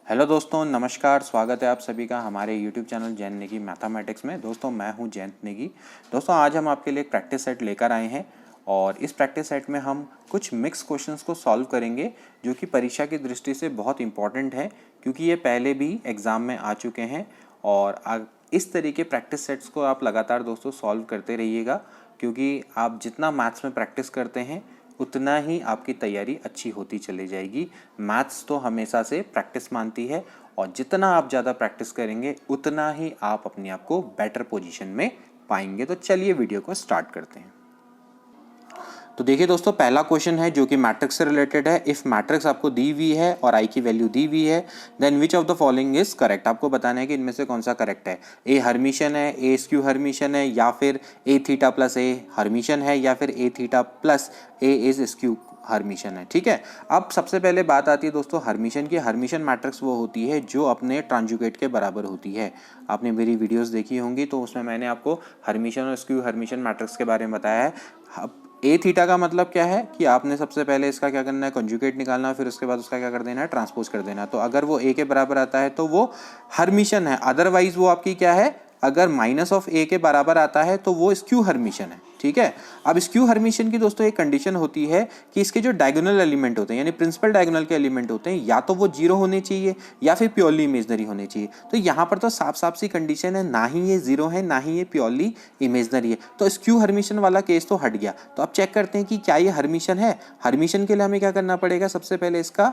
Hello दोस्तों, नमस्कार। स्वागत है आप सभी का हमारे YouTube channel Jain Negi mathematics में। दोस्तों मैं हूं जयंत नेगी। दोस्तों आज हम आपके लिए एक प्रैक्टिस सेट लेकर आए हैं और इस प्रैक्टिस सेट में हम कुछ मिक्स क्वेश्चंस को सॉल्व करेंगे जो कि परीक्षा की दृष्टि से बहुत इंपॉर्टेंट है, क्योंकि ये पहले भी एग्ज़ाम में आ चुके हैं। और इस तरीके प्रैक्टिस सेट्स को आप लगातार दोस्तों सॉल्व करते रहिएगा, क्योंकि आप जितना मैथ्स में प्रैक्टिस करते हैं उतना ही आपकी तैयारी अच्छी होती चली जाएगी। मैथ्स तो हमेशा से प्रैक्टिस मानती है और जितना आप ज़्यादा प्रैक्टिस करेंगे उतना ही आप अपने आप को बेटर पोजीशन में पाएंगे। तो चलिए वीडियो को स्टार्ट करते हैं। तो देखिए दोस्तों, पहला क्वेश्चन है जो कि मैट्रिक्स से रिलेटेड है। इफ मैट्रिक्स आपको दी हुई है और आई की वैल्यू दी हुई है, then which of the following is correct. आपको बताना है कि इनमें से कौन सा करेक्ट है। ए हर्मिशन है, ए स्क्यू हर्मिशन है, या फिर A theta plus A hermitian है, या फिर A theta plus A is skew hermitian है। ठीक है, अब सबसे पहले बात आती है दोस्तों हर्मिशन की। हर्मिशन मैट्रिक्स वो होती है जो अपने ट्रांजुगेट के बराबर होती है। आपने मेरी वीडियोस देखी होंगी तो उसमें मैंने आपको हर्मिशन और स्क्यू हर्मिशन मैट्रिक्स के बारे में बताया है। ए थीटा का मतलब क्या है कि आपने सबसे पहले इसका क्या करना है, कंजुगेट निकालना है, फिर उसके बाद उसका क्या कर देना है, ट्रांसपोज कर देना है। तो अगर वो ए के बराबर आता है तो वो हर्मिशन है, अदरवाइज वो आपकी क्या है, अगर माइनस ऑफ ए के बराबर आता है तो वो स्क्यू हर्मिशन है। ठीक है, अब स्क्यू हर्मिशन की दोस्तों एक कंडीशन होती है कि इसके जो डायगोनल एलिमेंट होते हैं, यानी प्रिंसिपल डायगोनल के एलिमेंट होते हैं, या तो वो जीरो होने चाहिए या फिर प्योरली इमेजनरी होने चाहिए। तो यहाँ पर तो साफ साफ सी कंडीशन है, ना ही ये जीरो है ना ही ये प्योरली इमेजनरी है। तो स्क्यू हर्मिशन वाला केस तो हट गया। तो अब चेक करते हैं कि क्या ये हर्मिशन है। हर्मिशन के लिए हमें क्या करना पड़ेगा, सबसे पहले इसका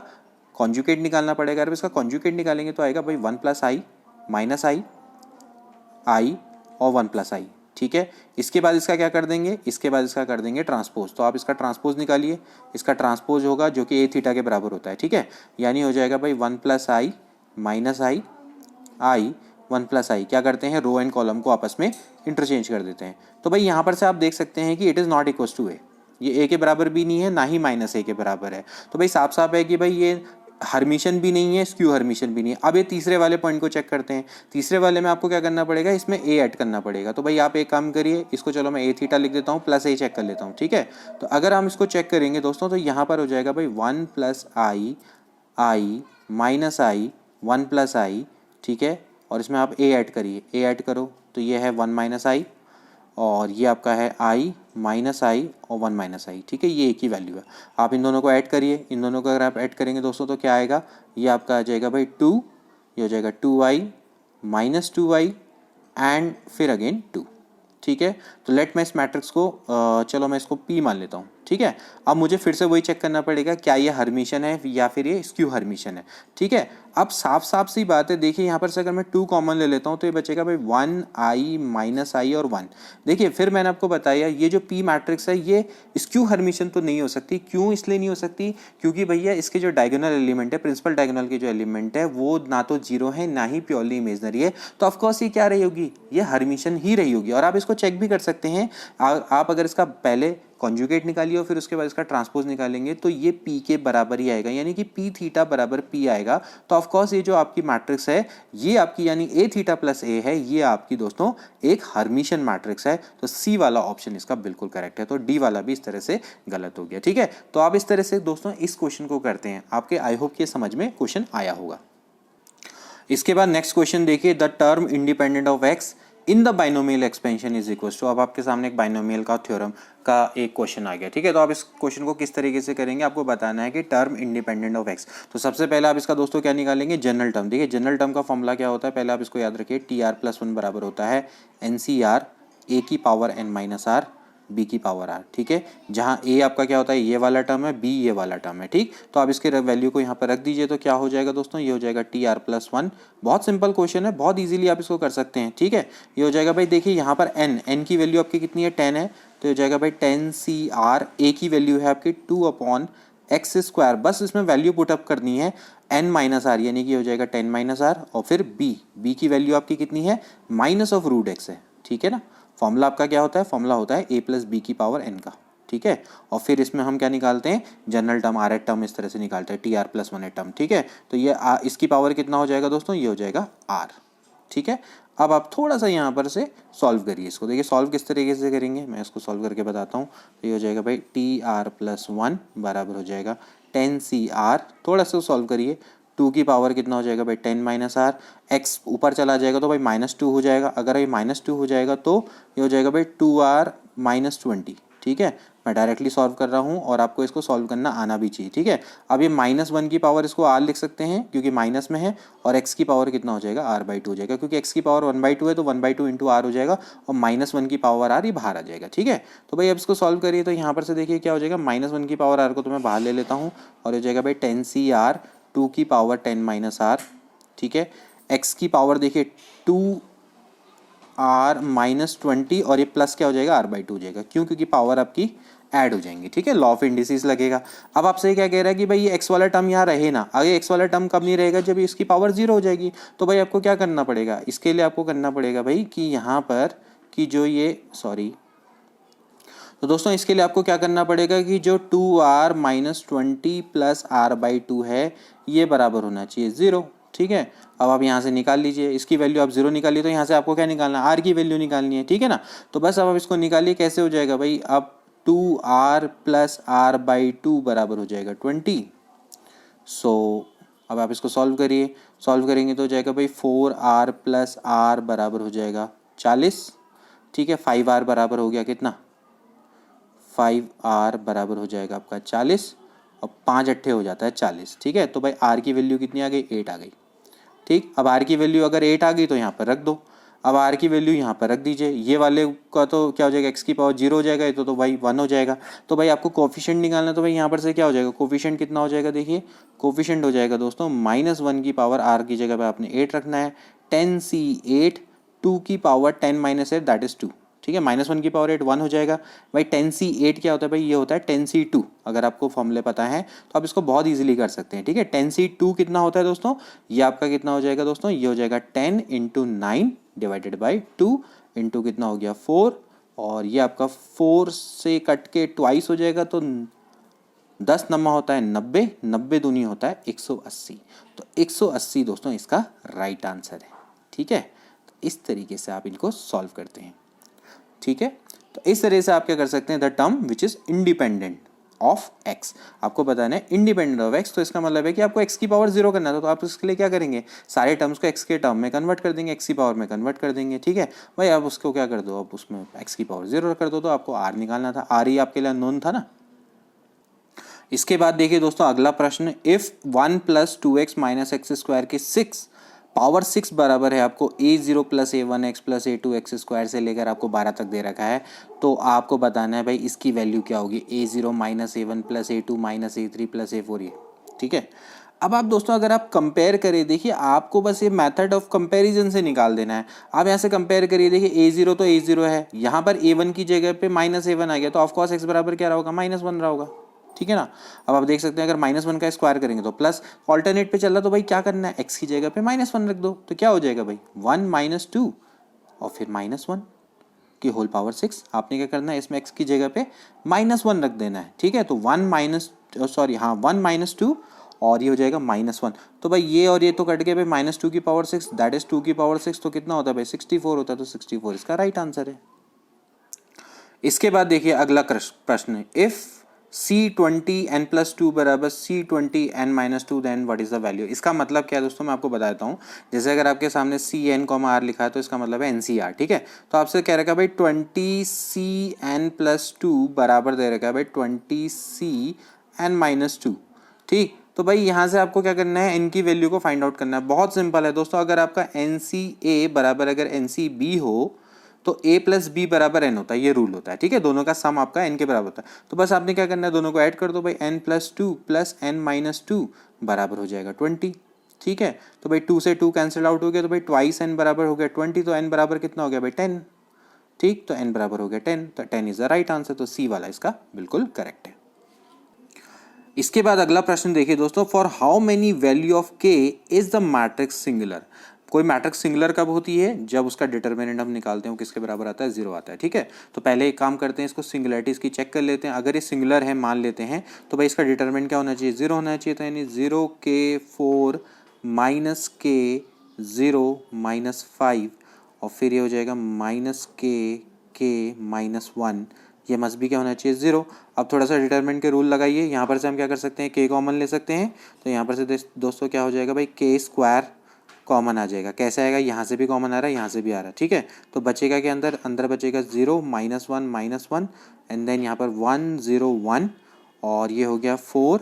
कॉन्जुगेट निकालना पड़ेगा। अगर इसका कॉन्जुगेट निकालेंगे तो आएगा भाई 1 प्लस आई माइनस आई और 1 प्लस आई। ठीक है, इसके बाद इसका क्या कर देंगे, इसके बाद इसका कर देंगे ट्रांसपोज। तो आप इसका ट्रांसपोज निकालिए, इसका ट्रांसपोज होगा जो कि ए थीटा के बराबर होता है। ठीक है, यानी हो जाएगा भाई 1 प्लस आई माइनस आई 1 प्लस आई। क्या करते हैं, रो एंड कॉलम को आपस में इंटरचेंज कर देते हैं। तो भाई यहाँ पर से आप देख सकते हैं कि it is not equal to A, ये ए के बराबर भी नहीं है ना ही माइनस ए के बराबर है। तो भाई साफ साफ है कि भाई ये हर्मिशन भी नहीं है, स्क्यू हर्मिशन भी नहीं है। अब ये तीसरे वाले पॉइंट को चेक करते हैं। तीसरे वाले में आपको क्या करना पड़ेगा, इसमें ए ऐड करना पड़ेगा। तो भाई आप एक काम करिए, इसको चलो मैं ए थीटा लिख देता हूँ, प्लस ए चेक कर लेता हूँ। ठीक है, तो अगर हम इसको चेक करेंगे दोस्तों तो यहाँ पर हो जाएगा भाई 1 प्लस आई माइनस आई 1 प्लस आई। ठीक है, और इसमें आप ए ऐड करिए, ए ऐड करो तो ये है 1 माइनस आई और ये आपका है आई माइनस आई और 1 माइनस आई। ठीक है, ये एक ही वैल्यू है। आप इन दोनों को ऐड करिए, इन दोनों को अगर आप ऐड करेंगे दोस्तों तो क्या आएगा, ये आपका आ जाएगा भाई 2, ये हो जाएगा 2i माइनस 2i एंड फिर अगेन 2। ठीक है, तो लेट मैं इस मैट्रिक्स को चलो मैं इसको P मान लेता हूँ। ठीक है, अब मुझे फिर से वही चेक करना पड़ेगा क्या ये हर्मिशन है या फिर ये स्क्यू हर्मिशन है। ठीक है, अब साफ साफ सी बात है, देखिए यहाँ पर से अगर मैं 2 कॉमन ले लेता हूँ तो ये बचेगा भाई 1i माइनस आई और 1। देखिए फिर मैंने आपको बताया ये जो P मैट्रिक्स है ये स्क्यू हर्मिशन तो नहीं हो सकती। क्यों इसलिए नहीं हो सकती, क्योंकि भैया इसके जो डायगोनल एलिमेंट है, प्रिंसिपल डायगोनल के जो एलिमेंट है वो ना तो जीरो है ना ही प्योरली इमेजनरी है। तो ऑफकोर्स ये क्या रही होगी, ये हर्मिशन ही रही होगी। और आप इसको चेक भी कर सकते हैं, आप अगर इसका पहले कॉन्जुगेट निकालिए और फिर उसके बाद इसका ट्रांसपोज निकालेंगे तो ये P के बराबर ही आएगा, यानी कि P थीटा बराबर P आएगा। तो ऑफकोर्स ये जो आपकी मैट्रिक्स है ये आपकी यानी ए थीटा प्लस ए है, ये आपकी दोस्तों एक हर्मिशन मैट्रिक्स है। तो सी वाला ऑप्शन इसका बिल्कुल करेक्ट है। तो डी वाला भी इस तरह से गलत हो गया। ठीक है, तो आप इस तरह से दोस्तों इस क्वेश्चन को करते हैं। आपके आई होप कि समझ में क्वेश्चन आया होगा। इसके बाद नेक्स्ट क्वेश्चन देखिए, the term independent of x in the binomial expansion is equal to. अब आपके सामने एक बाइनोमियल का थ्योरम का एक क्वेश्चन आ गया। ठीक है, तो आप इस क्वेश्चन को किस तरीके से करेंगे, आपको बताना है कि टर्म इंडिपेंडेंट ऑफ एक्स। तो सबसे पहले आप इसका दोस्तों क्या निकालेंगे, जनरल टर्म। देखिए जनरल टर्म का फॉर्मूला क्या होता है, पहले आप इसको याद रखिए, टी आर प्लस 1 बराबर होता है NCR ए की power n minus r b की पावर आर। ठीक है, जहाँ ए आपका क्या होता है, ये वाला टर्म है, बी ये वाला टर्म है। ठीक, तो आप इसके वैल्यू को यहाँ पर रख दीजिए तो क्या हो जाएगा दोस्तों, ये हो जाएगा टी आर प्लस 1। बहुत सिंपल क्वेश्चन है, बहुत इजीली आप इसको कर सकते हैं। ठीक है, ये हो जाएगा भाई, देखिए यहाँ पर n की वैल्यू आपकी कितनी है, 10 है। तो हो जाएगा भाई 10CR, ए की वैल्यू है आपकी 2/x²। बस इसमें वैल्यू पुटअप करनी है n माइनस आर, यानी कि हो जाएगा 10 माइनस आर, और फिर b की वैल्यू आपकी कितनी है, माइनस ऑफ रूट एक्स है। ठीक है ना, फॉर्मूला आपका क्या होता है, फॉर्मूला होता है a प्लस बी की पावर n का। ठीक है, और फिर इसमें हम क्या निकालते हैं, general term r at term इस तरह से निकालते हैं, T r plus 1 at term. ठीक है, तो ये इसकी पावर कितना हो जाएगा दोस्तों, ये हो जाएगा r। ठीक है, अब आप थोड़ा सा यहाँ पर से सॉल्व करिए इसको। देखिए सॉल्व किस तरीके से करेंगे, मैं इसको सॉल्व करके बताता हूँ। तो ये हो जाएगा भाई टी आर प्लस 1 बराबर हो जाएगा 10CR, थोड़ा सा सॉल्व करिए टू की पावर कितना हो जाएगा भाई 10 माइनस आर, एक्स ऊपर चला जाएगा तो भाई -2 हो जाएगा, अगर ये -2 हो जाएगा तो ये हो जाएगा भाई 2r-20। ठीक है, मैं डायरेक्टली सॉल्व कर रहा हूँ और आपको इसको सॉल्व करना आना भी चाहिए। ठीक है, अब ये -1 की पावर इसको r लिख सकते हैं क्योंकि माइनस में है, और x की पावर कितना हो जाएगा r/2 हो जाएगा, क्योंकि x की पावर 1/2 है तो 1/2 इंटू r हो जाएगा, और -1 की पावर r ये बाहर आ जाएगा। ठीक है, तो भाई अब इसको सॉल्व करिए तो यहाँ पर से देखिए क्या हो जाएगा, -1 की पावर r को तो मैं बाहर ले लेता हूँ और हो जाएगा भाई 10cr 2 की पावर 10 माइनस r। ठीक है, x की पावर देखिए 2r-20 और ये प्लस क्या हो जाएगा r/2 हो जाएगा, क्यों, क्योंकि पावर आपकी ऐड हो जाएंगी। ठीक है, लॉ ऑफ इंडिसेस लगेगा। अब आपसे क्या कह रहा है कि भाई ये x वाला टर्म यहाँ रहे ना, आगे x वाला टर्म कब नहीं रहेगा, जब इसकी पावर 0 हो जाएगी। तो भाई आपको क्या करना पड़ेगा, इसके लिए आपको करना पड़ेगा भाई कि यहाँ पर कि जो ये तो दोस्तों इसके लिए आपको क्या करना पड़ेगा कि जो 2r-20 प्लस r/2 है ये बराबर होना चाहिए 0। ठीक है, अब आप यहाँ से निकाल लीजिए, इसकी वैल्यू आप 0 निकालिए तो यहाँ से आपको क्या निकालना है, r की वैल्यू निकालनी है। ठीक है ना, तो बस अब आप इसको निकालिए, कैसे हो जाएगा भाई, अब 2r प्लस r/2 बराबर हो जाएगा 20। अब आप इसको सॉल्व करिए, सॉल्व करेंगे तो हो जाएगा भाई 4r प्लस r बराबर हो जाएगा 40। ठीक है, 5r बराबर हो गया कितना, 5r बराबर हो जाएगा आपका 40, और 5 अट्ठे हो जाता है 40। ठीक है, तो भाई r की वैल्यू कितनी आ गई, 8 आ गई। ठीक, अब r की वैल्यू अगर 8 आ गई तो यहाँ पर रख दो, अब r की वैल्यू यहाँ पर रख दीजिए, ये वाले का तो क्या हो जाएगा, x की पावर 0 हो जाएगा, ये तो भाई 1 हो जाएगा। तो भाई आपको कोफिशिएंट निकालना है, तो भाई यहाँ पर से क्या हो जाएगा, कोफिशिएंट कितना हो जाएगा, देखिए कोफिशिएंट हो जाएगा दोस्तों -1 की पावर r की जगह पर आपने 8 रखना है, 10c8 2 की पावर 10 माइनस 8 दैट इज 2। ठीक है, -1 की पावर 8 1 हो जाएगा। भाई 10c8 क्या होता है भाई, ये होता है 10c2। अगर आपको फॉर्मूले पता है तो आप इसको बहुत इजीली कर सकते हैं। ठीक है, 10c2 कितना होता है दोस्तों, ये आपका कितना हो जाएगा दोस्तों, ये हो जाएगा 10 इंटू 9 डिवाइडेड बाई 2 इंटू कितना हो गया 4, और ये आपका 4 से कट के ट्वाइस हो जाएगा, तो 10 नम्मा होता है 90, 90 दूनी होता है 180। तो 180 दोस्तों इसका राइट आंसर है। ठीक है, तो इस तरीके से आप इनको सॉल्व करते हैं। ठीक है, तो इस तरह से आप क्या कर सकते हैं, the term which is independent of x, आपको बताना है इंडिपेंडेंट ऑफ x, तो इसका मतलब है कि आपको x की पावर 0 करना था, तो आप इसके लिए क्या करेंगे, सारे टर्म्स को x के टर्म में कन्वर्ट कर देंगे, x की पावर में कन्वर्ट कर देंगे। ठीक है भाई, आप उसको क्या कर दो, आप उसमें x की पावर 0 कर दो, तो आपको r निकालना था, r ही आपके लिए अननोन था ना। इसके बाद देखिए दोस्तों अगला प्रश्न, if 1 plus 2x minus x square की 6 पावर 6 बराबर है आपको a0 plus a1x plus a2x square से लेकर आपको 12 तक दे रखा है, तो आपको बताना है भाई इसकी वैल्यू क्या होगी, a0 minus a1 plus a2 minus a3 plus a4 ये। ठीक है, अब आप दोस्तों अगर आप कंपेयर करें, देखिए आपको बस ये मेथड ऑफ कंपैरिजन से निकाल देना है। आप यहाँ से कंपेयर करिए, देखिए a0 तो a0 है, यहाँ पर a1 की जगह पे माइनस a1 आ गया, तो ऑफकोर्स x बराबर क्या रहा होगा, -1 रहा होगा। ठीक है ना, अब आप देख सकते हैं अगर -1 का स्क्वायर करेंगे तो प्लस, ऑल्टरनेट पे चल रहा तो भाई क्या करना है, x की जगह पे -1 रख दो, तो क्या हो जाएगा भाई 1 माइनस 2 और फिर -1 की होल पावर 6। आपने क्या करना है, इसमें x की जगह पे -1 रख देना है। ठीक है, तो 1 माइनस 2 और ये हो जाएगा -1, तो भाई ये और ये तो कट गए भाई, -2 की पावर 6 दैट इज 2 की पावर 6, तो कितना होता है भाई 64 होता है, तो 64 इसका राइट आंसर है। इसके बाद देखिए अगला प्रश्न, इफ C20n+2 बराबर C20n-2 then what is the value. इसका मतलब क्या है दोस्तों, मैं आपको बताता हूँ। जैसे अगर आपके सामने CN, R लिखा है तो इसका मतलब है NCR। ठीक है, तो आपसे कह रखा है भाई 20CN+2 बराबर दे रखा है भाई 20CN-2। ठीक, तो भाई यहाँ से आपको क्या करना है, n की वैल्यू को फाइंड आउट करना है। बहुत सिंपल है दोस्तों, अगर आपका NCA बराबर अगर NCB हो तो a प्लस बी बराबर n होता है, ये रूल होता है। ठीक है, दोनों का सम आपका n के बराबर होता है, तो बस आपने क्या करना है, दोनों को ऐड कर दो भाई, n+2 प्लस n-2 बराबर हो जाएगा 20। ठीक है, तो भाई 2 से 2 कैंसिल आउट हो गया, तो भाई ट्वाइस n बराबर हो गया 20, तो n बराबर कितना हो गया भाई 10। ठीक, तो n बराबर हो गया 10, तो 10 इज द राइट आंसर, तो सी वाला इसका बिल्कुल करेक्ट है। इसके बाद अगला प्रश्न देखिए दोस्तों, for how many value of k is the matrix singular. कोई मैट्रिक्स सिंगुलर कब होती है, जब उसका डिटर्मिनेंट हम निकालते हैं किसके बराबर आता है, 0 आता है। ठीक है, तो पहले एक काम करते हैं, इसको सिंगुलरिटी इसकी चेक कर लेते हैं। अगर ये सिंगुलर है मान लेते हैं, तो भाई इसका डिटर्मिनेंट क्या होना चाहिए, 0 होना चाहिए, तो यानी 0k4 माइनस k 0 माइनस 5, और फिर ये हो जाएगा -k k -1 ये मस्ट भी क्या होना चाहिए 0। अब थोड़ा सा डिटरमिनेंट के रूल लगाइए, यहाँ पर से हम क्या कर सकते हैं, k कॉमन ले सकते हैं, तो यहाँ पर से दोस्तों क्या हो जाएगा भाई, k स्क्वायर कॉमन आ जाएगा। कैसे आएगा, यहाँ से भी कॉमन आ रहा है, यहाँ से भी आ रहा है, ठीक है। तो बचेगा के अंदर अंदर बचेगा 0 -1 एंड देन यहाँ पर 1 0 1 और ये हो गया 4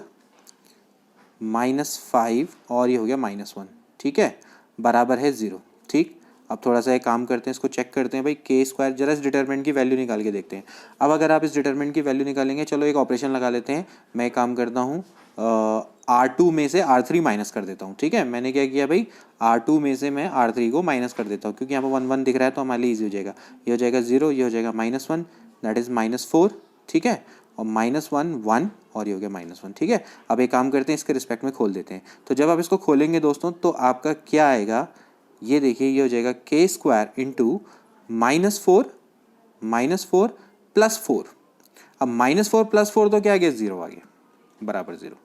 -5 और ये हो गया -1, ठीक है, बराबर है 0, ठीक। अब थोड़ा सा एक काम करते हैं, इसको चेक करते हैं भाई, k स्क्वायर, जरा इस डिटरमिनेंट की वैल्यू निकाल के देखते हैं। अब अगर आप इस डिटरमिनेंट की वैल्यू निकालेंगे, चलो एक ऑपरेशन लगा लेते हैं। मैं एक काम करता हूँ, R2 में से R3 माइनस कर देता हूँ, ठीक है। मैंने क्या किया भाई, R2 में से मैं R3 को माइनस कर देता हूँ, क्योंकि यहाँ पर 1 1 दिख रहा है तो हमारे लिए ईजी हो जाएगा। ये हो जाएगा 0, ये हो जाएगा -1, दैट इज़ -4, ठीक है, और -1 1 और ये हो गया -1, ठीक है। अब एक काम करते हैं, इसके रिस्पेक्ट में खोल देते हैं। तो जब आप इसको खोलेंगे दोस्तों, तो आपका क्या आएगा, ये देखिए, ये हो जाएगा k स्क्वायर इंटू -4 +4। अब -4 +4 तो क्या आ गया, 0 आ गया, बराबर 0।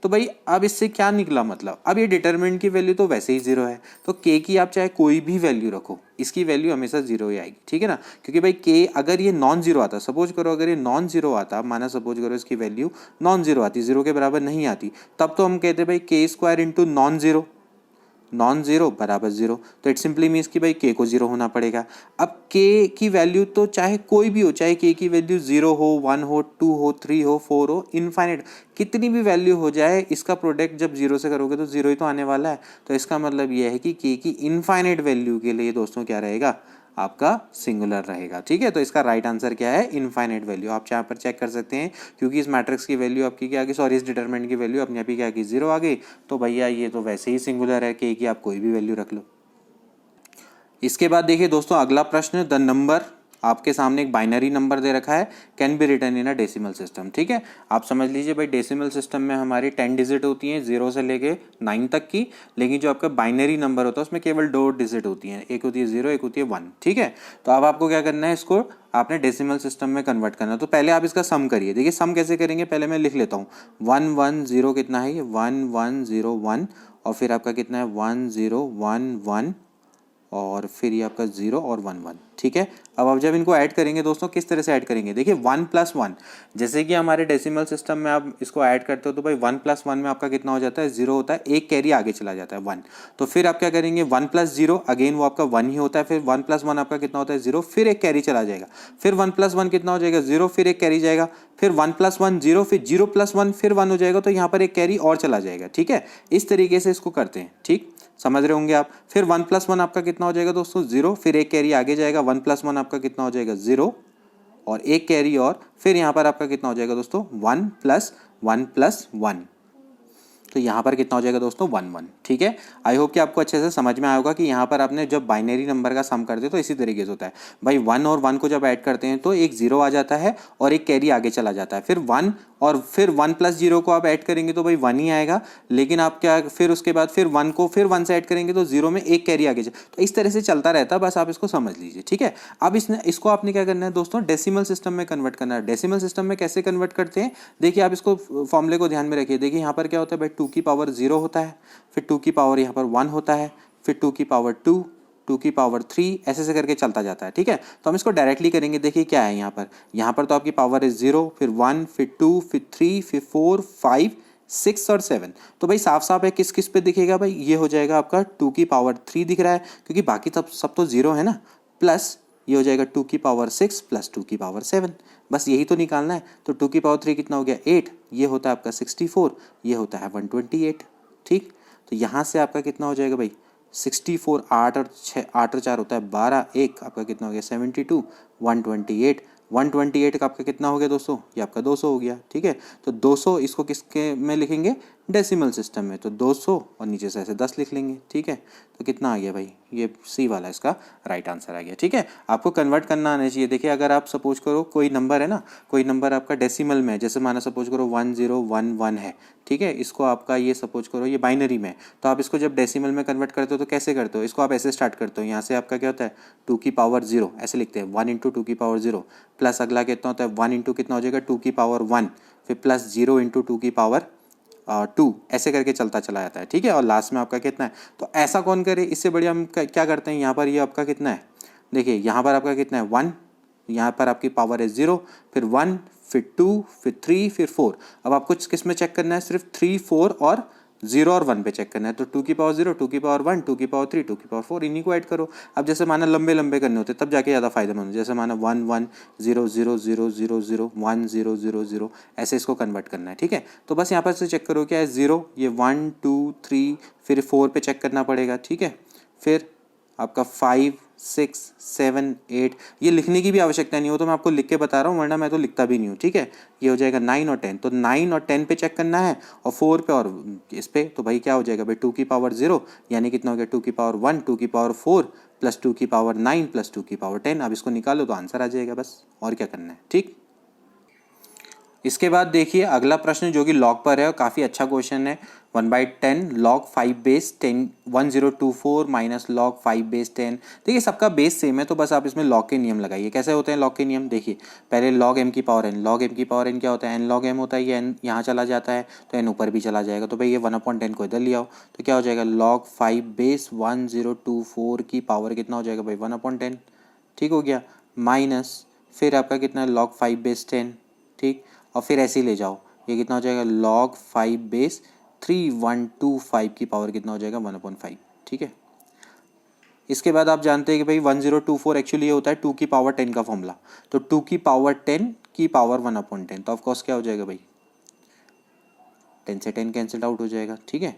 तो भाई अब इससे क्या निकला, मतलब अब ये डिटरमिनेंट की वैल्यू तो वैसे ही 0 है, तो k की आप चाहे कोई भी वैल्यू रखो, इसकी वैल्यू हमेशा 0 ही आएगी, ठीक है ना। क्योंकि भाई k अगर ये नॉन जीरो आता, सपोज करो अगर ये नॉन जीरो आता, माना सपोज करो इसकी वैल्यू नॉन जीरो आती, 0 के बराबर नहीं आती, तब तो हम कहते भाई k square into non zero बराबर 0। तो इट सिंपली मीन्स कि भाई k को 0 होना पड़ेगा। अब k की वैल्यू तो चाहे कोई भी हो, चाहे k की वैल्यू 0 हो, 1 हो, 2 हो, 3 हो, 4 हो, इनफाइनाइट कितनी भी वैल्यू हो जाए, इसका प्रोडक्ट जब 0 से करोगे तो 0 ही तो आने वाला है। तो इसका मतलब यह है कि k की इनफाइनाइट वैल्यू के लिए दोस्तों क्या रहेगा, आपका सिंगुलर रहेगा, ठीक है। तो इसका राइट आंसर क्या है, इनफाइनाइट वैल्यू। आप यहाँ पर चेक कर सकते हैं, क्योंकि इस मैट्रिक्स की वैल्यू आपकी क्या आ गई, सॉरी इस डिटरमिनेंट की वैल्यू अपने आप ही क्या आ गई, 0 आ गई। तो भैया ये तो वैसे ही सिंगुलर है, k की आप कोई भी वैल्यू रख लो। इसके बाद देखिए दोस्तों, अगला प्रश्न, द नंबर, आपके सामने एक बाइनरी नंबर दे रखा है, can be written in a decimal system, ठीक है। आप समझ लीजिए भाई, डेसिमल सिस्टम में हमारी 10 डिजिट होती हैं, 0 से लेके 9 तक की, लेकिन जो आपका बाइनरी नंबर होता है उसमें केवल 2 डिजिट होती हैं, एक होती है 0, एक होती है 1, ठीक है। तो अब आपको क्या करना है, इसको आपने डेसिमल सिस्टम में कन्वर्ट करना है। तो पहले आप इसका सम करिए। देखिए सम कैसे करेंगे, पहले मैं लिख लेता हूँ, 1 1 0 कितना है, ये 1 1 0 1, और फिर आपका कितना है 1 0 1 1, और फिर ये आपका 0 और 1 1, ठीक है। अब आप जब इनको ऐड करेंगे दोस्तों, किस तरह से ऐड करेंगे, देखिए 1 + 1, जैसे कि हमारे डेसिमल सिस्टम में आप इसको ऐड करते हो, तो भाई 1 + 1 में आपका कितना हो जाता है, 0 होता है, एक कैरी आगे चला जाता है 1। तो फिर आप क्या करेंगे, 1 + 0, अगेन वो आपका 1 ही होता है, फिर 1 + 1 आपका कितना होता है 0, फिर एक कैरी चला जाएगा, फिर 1 + 1 कितना हो जाएगा 0, फिर एक कैरी जाएगा, फिर 1 + 1 0, फिर 0 + 1 फिर 1 हो जाएगा, तो यहाँ पर एक कैरी और चला जाएगा, ठीक है। इस तरीके से इसको करते हैं, ठीक, समझ रहे होंगे आप। फिर 1 + 1 आपका कितना हो जाएगा दोस्तों 0, फिर एक कैरी आगे जाएगा, 1 + 1 आपका कितना हो जाएगा 0, और एक कैरी और, फिर यहाँ पर आपका कितना हो जाएगा दोस्तों 1 + 1 + 1, तो यहाँ पर कितना हो जाएगा दोस्तों 1 1, ठीक है। आई होप कि आपको अच्छे से समझ में आया होगा कि यहाँ पर आपने जब बाइनरी नंबर का सम करते हो तो इसी तरीके से होता है भाई। 1 और 1 को जब ऐड करते हैं तो एक 0 आ जाता है और एक कैरी आगे चला जाता है, फिर 1 और फिर 1 + 0 को आप ऐड करेंगे तो भाई 1 ही आएगा, लेकिन आप क्या, फिर उसके बाद फिर 1 को फिर 1 से ऐड करेंगे तो 0 में एक कैरी आगे तो इस तरह से चलता रहता है, बस आप इसको समझ लीजिए, ठीक है। अब इसको आपने क्या करना है दोस्तों, डेसिमल सिस्टम में कन्वर्ट करना है। डेसिमल सिस्टम में कैसे कन्वर्ट करते हैं, देखिए आप इसको फॉर्मूले को ध्यान में रखिए। देखिए यहाँ पर क्या होता है भाई, 2 की पावर 0 होता है, फिर 2 की पावर यहाँ पर 1 होता है, फिर 2 की पावर 2, 2 की पावर 3, ऐसे करके चलता जाता है, ठीक है। तो हम इसको डायरेक्टली करेंगे। देखिए क्या है यहाँ पर तो आपकी पावर है 0, फिर 1, फिर 2, फिर 3, फिर 4, 5, 6 और 7। तो भाई साफ साफ है किस किस पे दिखेगा भाई, ये हो जाएगा आपका 2 की पावर 3 दिख रहा है, क्योंकि बाकी सब तो 0 है ना, प्लस ये हो जाएगा 2 की पावर 6 प्लस 2 की पावर 7, बस यही तो निकालना है। तो 2 की पावर 3 कितना हो गया 8, ये होता है आपका 64, ये होता है 128, ठीक। तो यहाँ से आपका कितना हो जाएगा भाई 64, 8 और 6, 8 और 4 होता है 12, एक आपका कितना हो गया 72, 128, 128 का आपका कितना हो गया दोस्तों, ये आपका 200 हो गया, ठीक है। तो 200 इसको किसके में लिखेंगे, डेसिमल सिस्टम में, तो 200 और नीचे से ऐसे 10 लिख लेंगे, ठीक है। तो कितना आ गया भाई, ये सी वाला इसका राइट आंसर आ गया, ठीक है। आपको कन्वर्ट करना आना चाहिए। देखिए अगर आप सपोज करो कोई नंबर है ना, कोई नंबर आपका डेसिमल में, जैसे माना सपोज करो 1011 है, ठीक है, इसको आपका ये सपोज करो ये बाइनरी में, तो आप इसको जब डेसिमल में कन्वर्ट करते हो तो कैसे करते हो, इसको आप ऐसे स्टार्ट करते हो, यहाँ से आपका क्या होता है 2 की पावर 0 ऐसे लिखते हैं, 1 × 2 की पावर 0, प्लस अगला कितना होता है 1 × कितना हो जाएगा 2 की पावर 1, फिर प्लस 0 × 2 की पावर 2, ऐसे करके चलता चला जाता है, ठीक है। और लास्ट में आपका कितना है, तो ऐसा कौन करे, इससे बढ़िया हम क्या करते हैं, यहाँ पर ये आपका कितना है, देखिए यहाँ पर आपका कितना है 1, यहाँ पर आपकी पावर है 0, फिर 1, फिर 2, फिर 3, फिर 4। अब आपको किस में चेक करना है, सिर्फ 3, 4 और 0 और 1 पे चेक करना है। तो 2 की पावर 0, 2 की पावर 1, 2 की पावर 3, 2 की पावर 4, इन्हीं को ऐड करो। अब जैसे माना लंबे लंबे करने होते तब जाके ज़्यादा फायदेमंद, जैसे माना 1 1 0 0 0 0 0 1 0 0 0, ऐसे इसको कन्वर्ट करना है। ठीक है, तो बस यहाँ पर से चेक करो क्या है 0, ये 1 2 3, फिर 4 पे चेक करना पड़ेगा। ठीक है, फिर आपका 5 6 7 8, ये लिखने की भी आवश्यकता नहीं हो तो मैं आपको लिख के बता रहा हूँ, वरना मैं तो लिखता भी नहीं हूँ। ठीक है, ये हो जाएगा 9 और 10, तो 9 और 10 पे चेक करना है और 4 पे और इस पे, तो भाई क्या हो जाएगा भाई 2 की पावर 0, यानी कितना हो गया 2 की पावर 1, 2 की पावर 4 प्लस 2 की पावर 9 प्लस 2 की पावर 10। अब इसको निकालो तो आंसर आ जाएगा, बस और क्या करना है। ठीक, इसके बाद देखिए अगला प्रश्न जो कि लॉग पर है और काफ़ी अच्छा क्वेश्चन है। 1/10 log 5 base 10 1024 minus log 5 base 10। देखिए सबका बेस सेम है तो बस आप इसमें लॉग के नियम लगाइए। कैसे होते हैं लॉग के नियम, देखिए पहले लॉग m की पावर n, लॉग m की पावर n क्या होता है, n लॉग m होता है, ये n यहाँ चला जाता है तो n ऊपर भी चला जाएगा। तो भाई ये 1/10 को इधर ले आओ तो क्या हो जाएगा, लॉग 5 बेस 1024 की पावर कितना हो जाएगा भाई 1/10। ठीक हो गया, माइनस फिर आपका कितना है लॉग 5 बेस 10। ठीक, और फिर ऐसे ही ले जाओ, ये कितना हो जाएगा लॉग 5 बेस 3125 की पावर कितना हो जाएगा 1/5। ठीक है, इसके बाद आप जानते हैं कि भाई 1024 एक्चुअली ये होता है 2 की पावर 10 का फॉर्मूला, तो 2 की पावर 10 की पावर 1/10, तो ऑफकोर्स क्या हो जाएगा भाई 10 से 10 कैंसिल आउट हो जाएगा। ठीक है,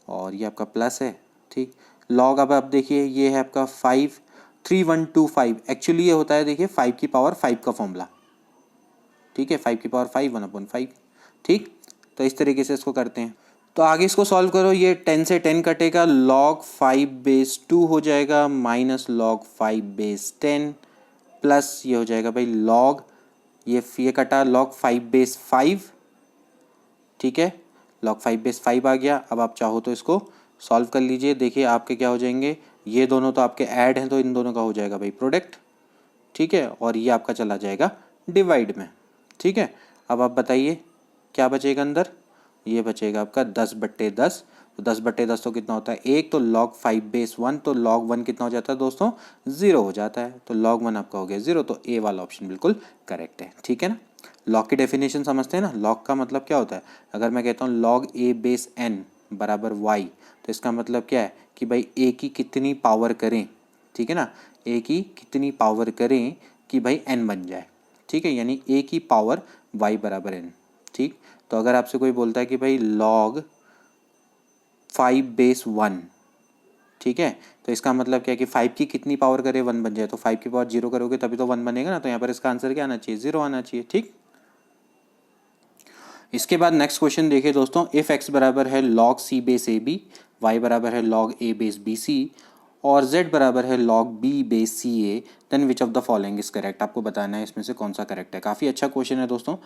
और ये आपका प्लस है। ठीक, लॉग अब आप देखिए ये है आपका 53125, एक्चुअली ये होता है देखिए 5 की पावर 5 का फॉर्मूला। ठीक है, 5 की पावर 5 1/5। ठीक, तो इस तरीके से इसको करते हैं। तो आगे इसको सॉल्व करो, ये 10 से 10 कटेगा, लॉग 5 बेस 2 हो जाएगा माइनस लॉग 5 बेस 10 प्लस ये हो जाएगा भाई लॉग ये कटा लॉग 5 बेस 5। ठीक है, लॉग 5 बेस 5 आ गया। अब आप चाहो तो इसको सॉल्व कर लीजिए। देखिए आपके क्या हो जाएंगे, ये दोनों तो आपके ऐड हैं तो इन दोनों का हो जाएगा भाई प्रोडक्ट। ठीक है, और ये आपका चला जाएगा डिवाइड में। ठीक है, अब आप बताइए क्या बचेगा अंदर, ये बचेगा आपका 10/10। तो 10/10 तो कितना होता है 1, तो लॉग 5 बेस 1, तो लॉग 1 कितना हो जाता है दोस्तों 0 हो जाता है, तो लॉग 1 आपका हो गया 0, तो ए वाला ऑप्शन बिल्कुल करेक्ट है। ठीक है ना, लॉग की डेफिनेशन समझते हैं ना, लॉग का मतलब क्या होता है, अगर मैं कहता हूँ लॉग ए बेस एन बराबर वाई, तो इसका मतलब क्या है कि भाई ए की कितनी पावर करें। ठीक है ना, ए की कितनी पावर करें कि भाई एन बन जाए। ठीक है, यानी ए की पावर वाई बराबर एन। ठीक, तो अगर आपसे कोई बोलता है कि भाई लॉग 5 बेस 1, ठीक है, तो इसका मतलब क्या है कि 5 की कितनी पावर करे 1 बन जाए, तो 5 की पावर 0 करोगे तभी तो 1 बनेगा ना, तो यहाँ पर इसका आंसर क्या आना चाहिए 0 आना चाहिए। ठीक, इसके बाद नेक्स्ट क्वेश्चन देखिए दोस्तों, इफ x बराबर है log c base a b, y बराबर है log a base b c और z बराबर है log b base c a, then which of the following is correct. आपको बताना है इसमें से कौन सा करेक्ट है। काफ़ी अच्छा क्वेश्चन है दोस्तों।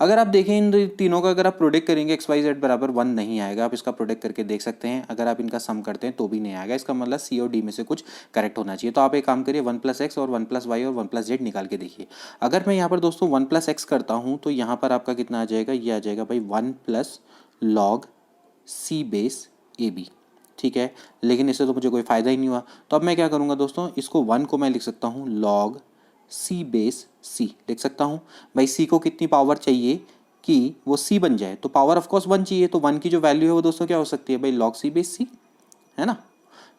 अगर आप देखें इन तीनों का अगर आप प्रोडक्ट करेंगे x y z बराबर 1 नहीं आएगा, आप इसका प्रोडक्ट करके देख सकते हैं। अगर आप इनका सम करते हैं तो भी नहीं आएगा, इसका मतलब सी और डी में से कुछ करेक्ट होना चाहिए। तो आप एक काम करिए 1+x और 1+y और 1+z निकाल के देखिए। अगर मैं यहाँ पर दोस्तों 1+x करता हूँ तो यहाँ पर आपका कितना आ जाएगा, ये आ जाएगा भाई 1 log c base a b. ठीक है, लेकिन इससे तो मुझे कोई फ़ायदा ही नहीं हुआ, तो अब मैं क्या करूँगा दोस्तों, इसको 1 को मैं लिख सकता हूँ log c बेस c लिख सकता हूँ। भाई c को कितनी पावर चाहिए कि वो c बन जाए, तो पावर ऑफ कोर्स 1 चाहिए, तो 1 की जो वैल्यू है वो दोस्तों क्या हो सकती है भाई log c बेस c, है ना।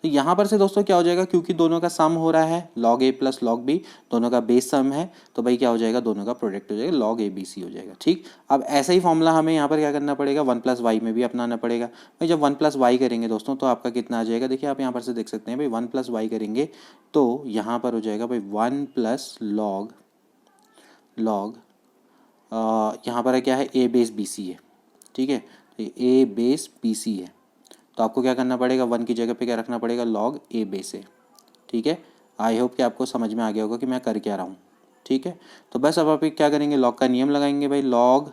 तो यहाँ पर से दोस्तों क्या हो जाएगा, क्योंकि दोनों का सम हो रहा है log a plus log b, दोनों का बेस सम है, तो भाई क्या हो जाएगा दोनों का प्रोडक्ट हो जाएगा log a b c हो जाएगा। ठीक, अब ऐसा ही फॉर्मूला हमें यहाँ पर क्या करना पड़ेगा 1+y में भी अपनाना पड़ेगा। भाई जब 1+y करेंगे दोस्तों तो आपका कितना आ जाएगा, देखिए आप यहाँ पर से देख सकते हैं भाई 1+y करेंगे तो यहाँ पर हो जाएगा भाई 1 log यहाँ पर क्या है a बेस बी सी है। ठीक है, तो a बेस बी सी है, तो आपको क्या करना पड़ेगा 1 की जगह पे क्या रखना पड़ेगा log a बेस है। ठीक है, आई होप कि आपको समझ में आ गया होगा कि मैं कर क्या रहा हूँ। ठीक है, तो बस अब आप क्या करेंगे log का नियम लगाएंगे। भाई log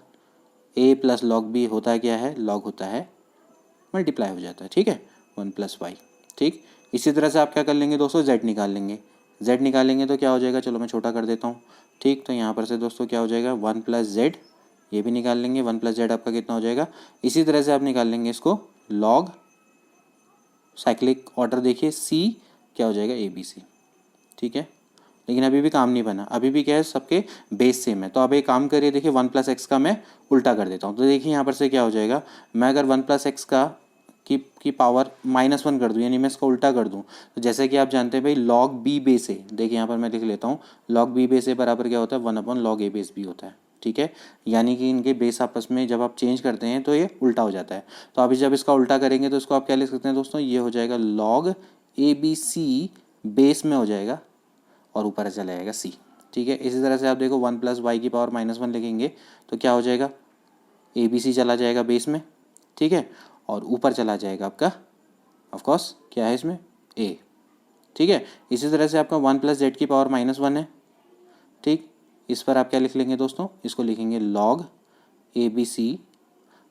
a plus log b होता है क्या है, log होता है मल्टीप्लाई हो जाता है। ठीक है, 1+y। ठीक, इसी तरह से आप क्या कर लेंगे दोस्तों z निकाल लेंगे। z निकालेंगे तो क्या हो जाएगा, चलो मैं छोटा कर देता हूँ। ठीक, तो यहाँ पर से दोस्तों क्या हो जाएगा 1+z, ये भी निकाल लेंगे। 1+z आपका कितना हो जाएगा, इसी तरह से आप निकाल लेंगे इसको log साइक्लिक ऑर्डर देखिए c क्या हो जाएगा ए बी सी। ठीक है, लेकिन अभी भी काम नहीं बना, अभी भी क्या है, सबके बेस सेम है। तो अब एक काम करिए, देखिए 1 + x का मैं उल्टा कर देता हूँ। तो देखिए यहाँ पर से क्या हो जाएगा, मैं अगर 1 + x का की पावर -1 कर दूँ, यानी मैं इसका उल्टा कर दूँ, तो जैसे कि आप जानते हैं भाई log b बेस a, देखिए यहाँ पर मैं लिख लेता हूँ, log b बेस a बराबर क्या होता है, 1/log a बेस b होता है। ठीक है, यानी कि इनके बेस आपस में जब आप चेंज करते हैं तो ये उल्टा हो जाता है। तो अभी जब इसका उल्टा करेंगे तो इसको आप क्या लिख सकते हैं दोस्तों, ये हो जाएगा log a b c base में हो जाएगा और ऊपर चला जाएगा c। ठीक है, इसी तरह से आप देखो 1 + y की पावर -1 लिखेंगे तो क्या हो जाएगा, ए बी सी चला जाएगा बेस में। ठीक है, और ऊपर चला जाएगा आपका ऑफ कोर्स क्या है इसमें, a। ठीक है, इसी तरह से आपका 1 + z की पावर -1 है। ठीक, इस पर आप क्या लिख लेंगे दोस्तों, इसको लिखेंगे log a b c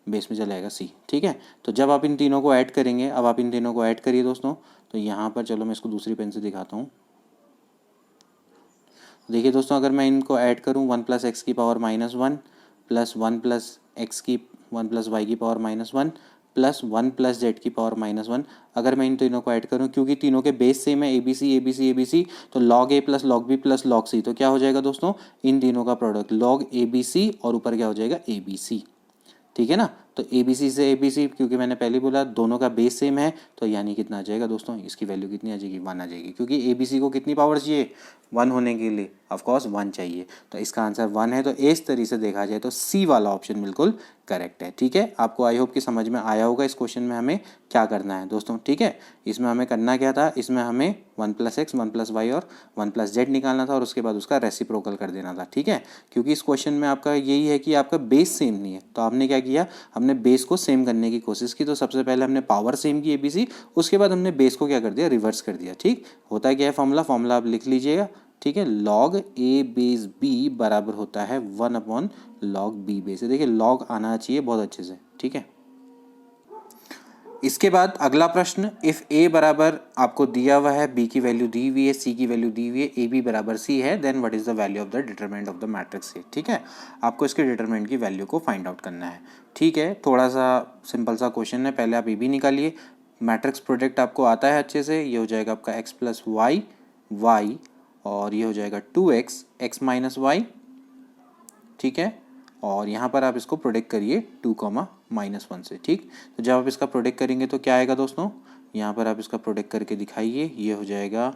base में चलाएगा c। ठीक है, तो जब आप इन तीनों को ऐड करेंगे, अब आप इन तीनों को ऐड करिए दोस्तों, तो यहाँ पर चलो मैं इसको दूसरी पेन से दिखाता हूँ। देखिए दोस्तों, अगर मैं इनको ऐड करूँ 1 + x की पावर -1 प्लस 1 + x की 1 + y की पावर -1 प्लस 1 + z की पावर -1, अगर मैं इन तीनों को ऐड करूं, क्योंकि तीनों के बेस सेम है, a b c a b c a b c, तो log a + log b + log c, तो क्या हो जाएगा दोस्तों, इन तीनों का product log a b c और ऊपर क्या हो जाएगा, ए बी सी। ठीक है ना, तो ए बी सी से ए बी सी, क्योंकि मैंने पहले बोला दोनों का बेस सेम है, तो यानी कितना आ जाएगा दोस्तों, इसकी वैल्यू कितनी आ जाएगी, 1 आ जाएगी, क्योंकि ए बी सी को कितनी पावर चाहिए, 1 होने के लिए, ऑफ कोर्स 1 चाहिए, तो इसका आंसर 1 है। तो इस तरीके से देखा जाए तो सी वाला ऑप्शन बिल्कुल करेक्ट है। ठीक है, आपको आई होप कि समझ में आया होगा इस क्वेश्चन में हमें क्या करना है दोस्तों। ठीक है, इसमें हमें करना क्या था, इसमें हमें 1 + x 1 + y और 1 + z निकालना था और उसके बाद उसका रेसिप्रोकल कर देना था। ठीक है, क्योंकि इस क्वेश्चन में आपका यही है कि आपका बेस सेम नहीं है, तो आपने क्या किया, हमने बेस को सेम करने की कोशिश की। तो सबसे पहले हमने पावर सेम की एबीसी, उसके बाद हमने बेस को क्या कर दिया, रिवर्स कर दिया। ठीक, होता है क्या है फॉर्मूला आप लिख लीजिएगा। ठीक है, log a बेस b बराबर होता है 1/log b बेस। देखिए log आना चाहिए बहुत अच्छे से। ठीक है, इसके बाद अगला प्रश्न, इफ़ a बराबर आपको दिया हुआ है, b की वैल्यू दी हुई है, c की वैल्यू दी हुई है, ए बी बराबर c है, then what is the value of the determinant of the matrix A. ठीक है, आपको इसके डिटरमिनेंट की वैल्यू को फाइंड आउट करना है। ठीक है, थोड़ा सा सिंपल सा क्वेश्चन है, पहले आप ए बी निकालिए। मैट्रिक्स प्रोडक्ट आपको आता है अच्छे से, ये हो जाएगा आपका x + y y और ये हो जाएगा 2x x - y। ठीक है, और यहाँ पर आप इसको प्रोडक्ट करिए 2, -1 से। ठीक, तो जब आप इसका प्रोडक्ट करेंगे तो क्या आएगा दोस्तों, यहाँ पर आप इसका प्रोडक्ट करके दिखाइए, ये हो जाएगा,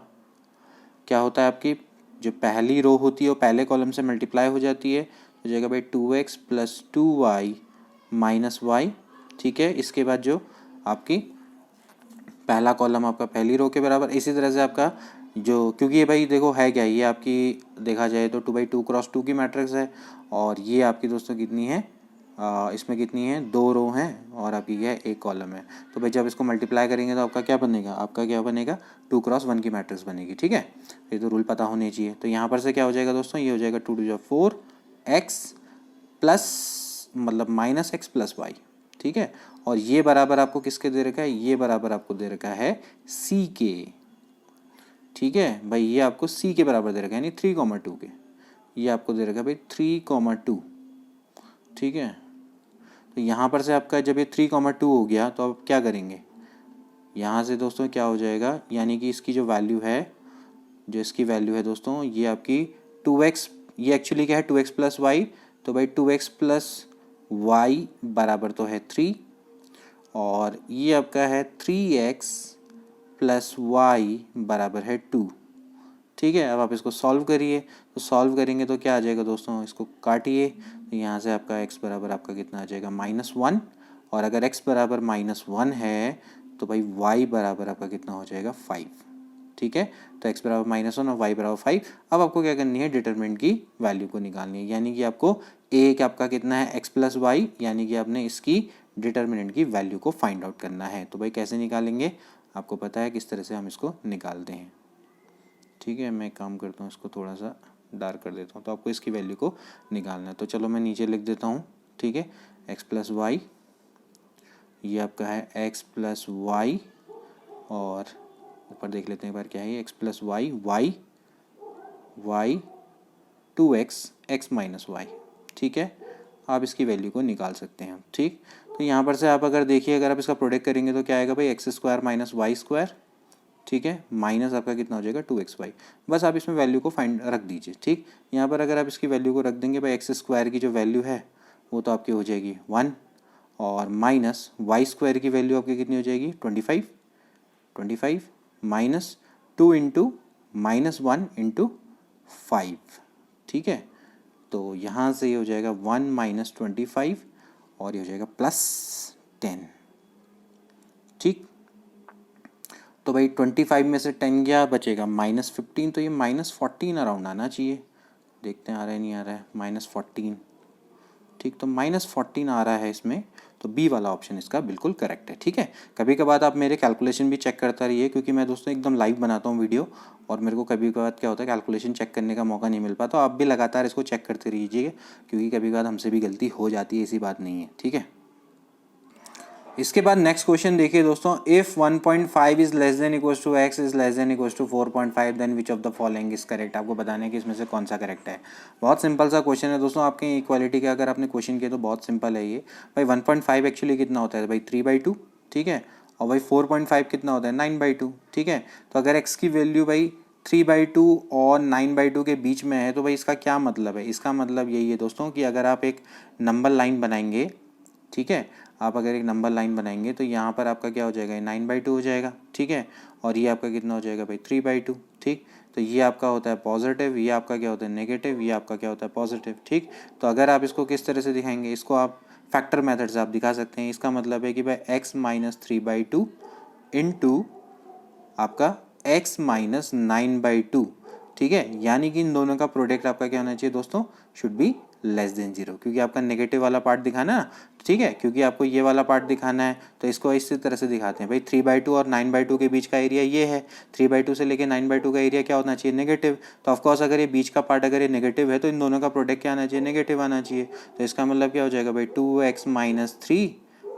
क्या होता है आपकी जो पहली रो होती है वो पहले कॉलम से मल्टीप्लाई हो जाती है, हो जाएगा भाई 2x + 2y - y। ठीक है, इसके बाद जो आपकी पहला कॉलम आपका पहली रो के बराबर, इसी तरह से आपका जो, क्योंकि ये भाई देखो है क्या, ये आपकी देखा जाए तो 2/2 × 2 की मैट्रिक्स है, और ये आपकी दोस्तों कितनी है, इसमें कितनी है, 2 रो हैं और आपकी क्या है, 1 कॉलम है। तो भाई जब इसको मल्टीप्लाई करेंगे तो आपका क्या बनेगा, आपका क्या बनेगा, 2 × 1 की मैट्रिक्स बनेगी। ठीक है, ये तो रूल पता होने चाहिए। तो यहाँ पर से क्या हो जाएगा दोस्तों, ये हो जाएगा 2 × 4x प्लस मतलब -x + y। ठीक है, और ये बराबर आपको किसके दे रखा है, ये बराबर आपको दे रखा है c के। ठीक है भाई, ये आपको c के बराबर दे रखा है, यानी 3, 2 के, ये आपको दे रखा है भाई 3, 2। ठीक है, तो यहाँ पर से आपका जब ये 3, 2 हो गया तो आप क्या करेंगे, यहाँ से दोस्तों क्या हो जाएगा, यानी कि इसकी जो वैल्यू है, जो इसकी वैल्यू है दोस्तों, ये आपकी 2x, ये एक्चुअली क्या है 2x + y, तो भाई 2x + y बराबर तो है 3, और ये आपका है 3x + y बराबर है 2। ठीक है, अब आप इसको सॉल्व करिए, तो सॉल्व करेंगे तो क्या आ जाएगा दोस्तों, इसको काटिए, तो यहाँ से आपका x बराबर आपका कितना आ जाएगा, -1, और अगर x बराबर -1 है तो भाई y बराबर आपका कितना हो जाएगा, 5। ठीक है, तो x बराबर -1 और y बराबर 5। अब आपको क्या करनी है, डिटरमिनेंट की वैल्यू को निकालनी है, यानी कि आपको a आपका कितना है, x + y, यानी कि आपने इसकी डिटरमिनेंट की वैल्यू को फाइंड आउट करना है। तो भाई कैसे निकालेंगे, आपको पता है किस तरह से हम इसको निकालते हैं। ठीक है, मैं काम करता हूँ, इसको थोड़ा सा डार्क कर देता हूँ, तो आपको इसकी वैल्यू को निकालना है। तो चलो मैं नीचे लिख देता हूँ। ठीक है, x + y, ये आपका है x + y, और ऊपर देख लेते हैं एक बार क्या है, x + y y 2x x - y। ठीक है, आप इसकी वैल्यू को निकाल सकते हैं। ठीक, तो यहाँ पर से आप अगर देखिए, अगर आप इसका प्रोडक्ट करेंगे तो क्या आएगा भाई, x² - y²। ठीक है, माइनस आपका कितना हो जाएगा 2xy। बस आप इसमें वैल्यू को फाइंड रख दीजिए। ठीक, यहाँ पर अगर आप इसकी वैल्यू को रख देंगे भाई एक्स स्क्वायर की जो वैल्यू है वो तो आपकी हो जाएगी 1 और माइनस वाई स्क्वायर की वैल्यू आपकी कितनी हो जाएगी 25 माइनस 2 इंटू -1 इंटू 5। ठीक है, तो यहाँ से ये हो जाएगा 1 माइनस 25 और ये हो जाएगा +10। ठीक, तो भाई 25 में से 10 क्या बचेगा -15, तो ये -14 अराउंड आना चाहिए। देखते हैं आ रहा है नहीं आ रहा है, -14। ठीक, तो -14 आ रहा है इसमें, तो बी वाला ऑप्शन इसका बिल्कुल करेक्ट है। ठीक है, कभी कभार आप मेरे कैलकुलेशन भी चेक करता रहिए, क्योंकि मैं दोस्तों एकदम लाइव बनाता हूँ वीडियो और मेरे को कभी कभार क्या होता है कैलकुलेशन चेक करने का मौका नहीं मिल पाता। तो आप भी लगातार इसको चेक करते रहिए, क्योंकि कभी कभार हमसे भी गलती हो जाती है, ऐसी बात नहीं है। ठीक है, इसके बाद नेक्स्ट क्वेश्चन देखिए दोस्तों, if 1.5 is less than equals to x is less than equals to 4.5 then which of the following is correct. आपको बताना है कि इसमें से कौन सा करेक्ट है। बहुत सिंपल सा क्वेश्चन है दोस्तों, आपके इक्वालिटी का अगर आपने क्वेश्चन किया तो बहुत सिंपल है ये। भाई 1.5 एक्चुअली कितना होता है भाई 3/2। ठीक है, और भाई 4.5 कितना होता है 9/2। ठीक है, तो अगर x की वैल्यू भाई 3/2 और 9/2 के बीच में है तो भाई इसका क्या मतलब है, इसका मतलब यही है दोस्तों कि अगर आप एक नंबर लाइन बनाएंगे, ठीक है, आप अगर एक नंबर लाइन बनाएंगे तो यहाँ पर आपका क्या हो जाएगा 9/2 हो जाएगा। ठीक है, और ये आपका कितना हो जाएगा भाई 3/2। ठीक, तो ये आपका होता है पॉजिटिव, ये आपका क्या होता है नेगेटिव, ये आपका क्या होता है पॉजिटिव। ठीक, तो अगर आप इसको किस तरह से दिखाएंगे, इसको आप फैक्टर मेथड से आप दिखा सकते हैं। इसका मतलब है कि भाई x माइनस 3/2 इंटू आपका x माइनस 9/2। ठीक है, यानी कि इन दोनों का प्रोडक्ट आपका क्या होना चाहिए दोस्तों, शुड बी लेस देन 0, क्योंकि आपका नेगेटिव वाला पार्ट दिखाना है। ठीक है, क्योंकि आपको ये वाला पार्ट दिखाना है तो इसको इसी तरह से दिखाते हैं भाई 3/2 और 9/2 के बीच का एरिया ये है। 3/2 से लेके 9/2 का एरिया क्या होना चाहिए नेगेटिव। तो ऑफकोर्स अगर ये बीच का पार्ट अगर ये नेगेटिव है तो इन दोनों का प्रोडक्ट क्या आना चाहिए नेगेटिव आना चाहिए। तो इसका मतलब क्या हो जाएगा भाई 2x minus 3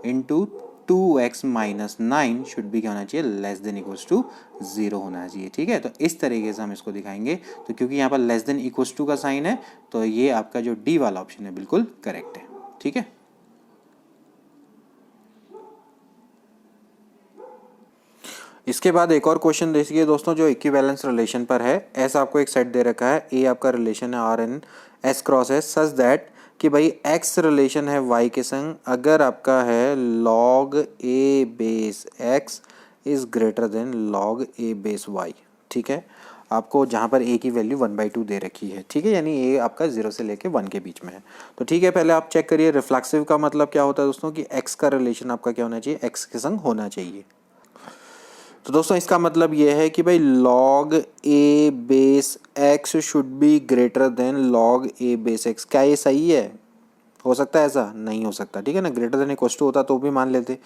into 2x minus 9 should भी क्या होना चाहिए लेस देन इक्वल्स टू 0 होना चाहिए। ठीक है, तो इस तरीके से हम इसको दिखाएंगे। तो क्योंकि यहाँ पर लेस देन इक्वल्स टू का साइन है तो ये आपका जो डी वाला ऑप्शन है बिल्कुल करेक्ट है। ठीक है, इसके बाद एक और क्वेश्चन देखिए दोस्तों जो इक्विवेलेंस रिलेशन पर है। ऐसा आपको एक सेट दे रखा है, ए आपका रिलेशन है R in S cross S such that कि भाई एक्स रिलेशन है वाई के संग अगर आपका है log a base x is greater than log a base y. ठीक है, आपको जहाँ पर ए की वैल्यू 1/2 दे रखी है। ठीक है, यानी ए आपका 0 से लेके 1 के बीच में है। तो ठीक है, पहले आप चेक करिए रिफ्लेक्सिव का मतलब क्या होता है दोस्तों कि एक्स का रिलेशन आपका क्या होना चाहिए एक्स के संग होना चाहिए। तो दोस्तों इसका मतलब ये है कि भाई log a base x should be greater than log a base x। क्या ये सही है? हो सकता है ऐसा? नहीं हो सकता। ठीक है ना, ग्रेटर देन इक्वल टू होता तो भी मान लेते,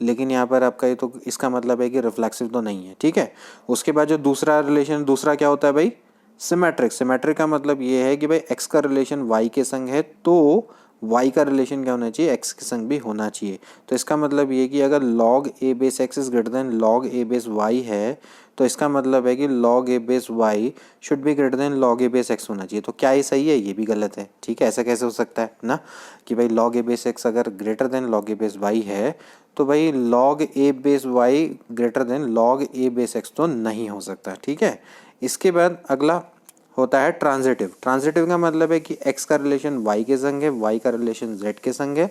लेकिन यहाँ पर आपका ये तो इसका मतलब है कि रिफ्लेक्सिव तो नहीं है। ठीक है, उसके बाद जो दूसरा रिलेशन दूसरा क्या होता है भाई सिमेट्रिक। सिमेट्रिक का मतलब ये है कि भाई x का रिलेशन y के संग है तो y का रिलेशन क्या होना चाहिए x के संग भी होना चाहिए। तो इसका मतलब ये कि अगर log a base x is greater then log a base y है तो इसका मतलब है कि log a base y should be greater than log a base x होना चाहिए। तो क्या ये सही है? ये भी गलत है। ठीक है, ऐसा कैसे हो सकता है ना कि भाई log a बेस x अगर greater than log a base y है तो भाई log a base y greater than log a base x तो नहीं हो सकता। ठीक है, इसके बाद अगला होता है ट्रांजिटिव। ट्रांजिटिव का मतलब है कि x का रिलेशन y के संग है, y का रिलेशन z के संग है,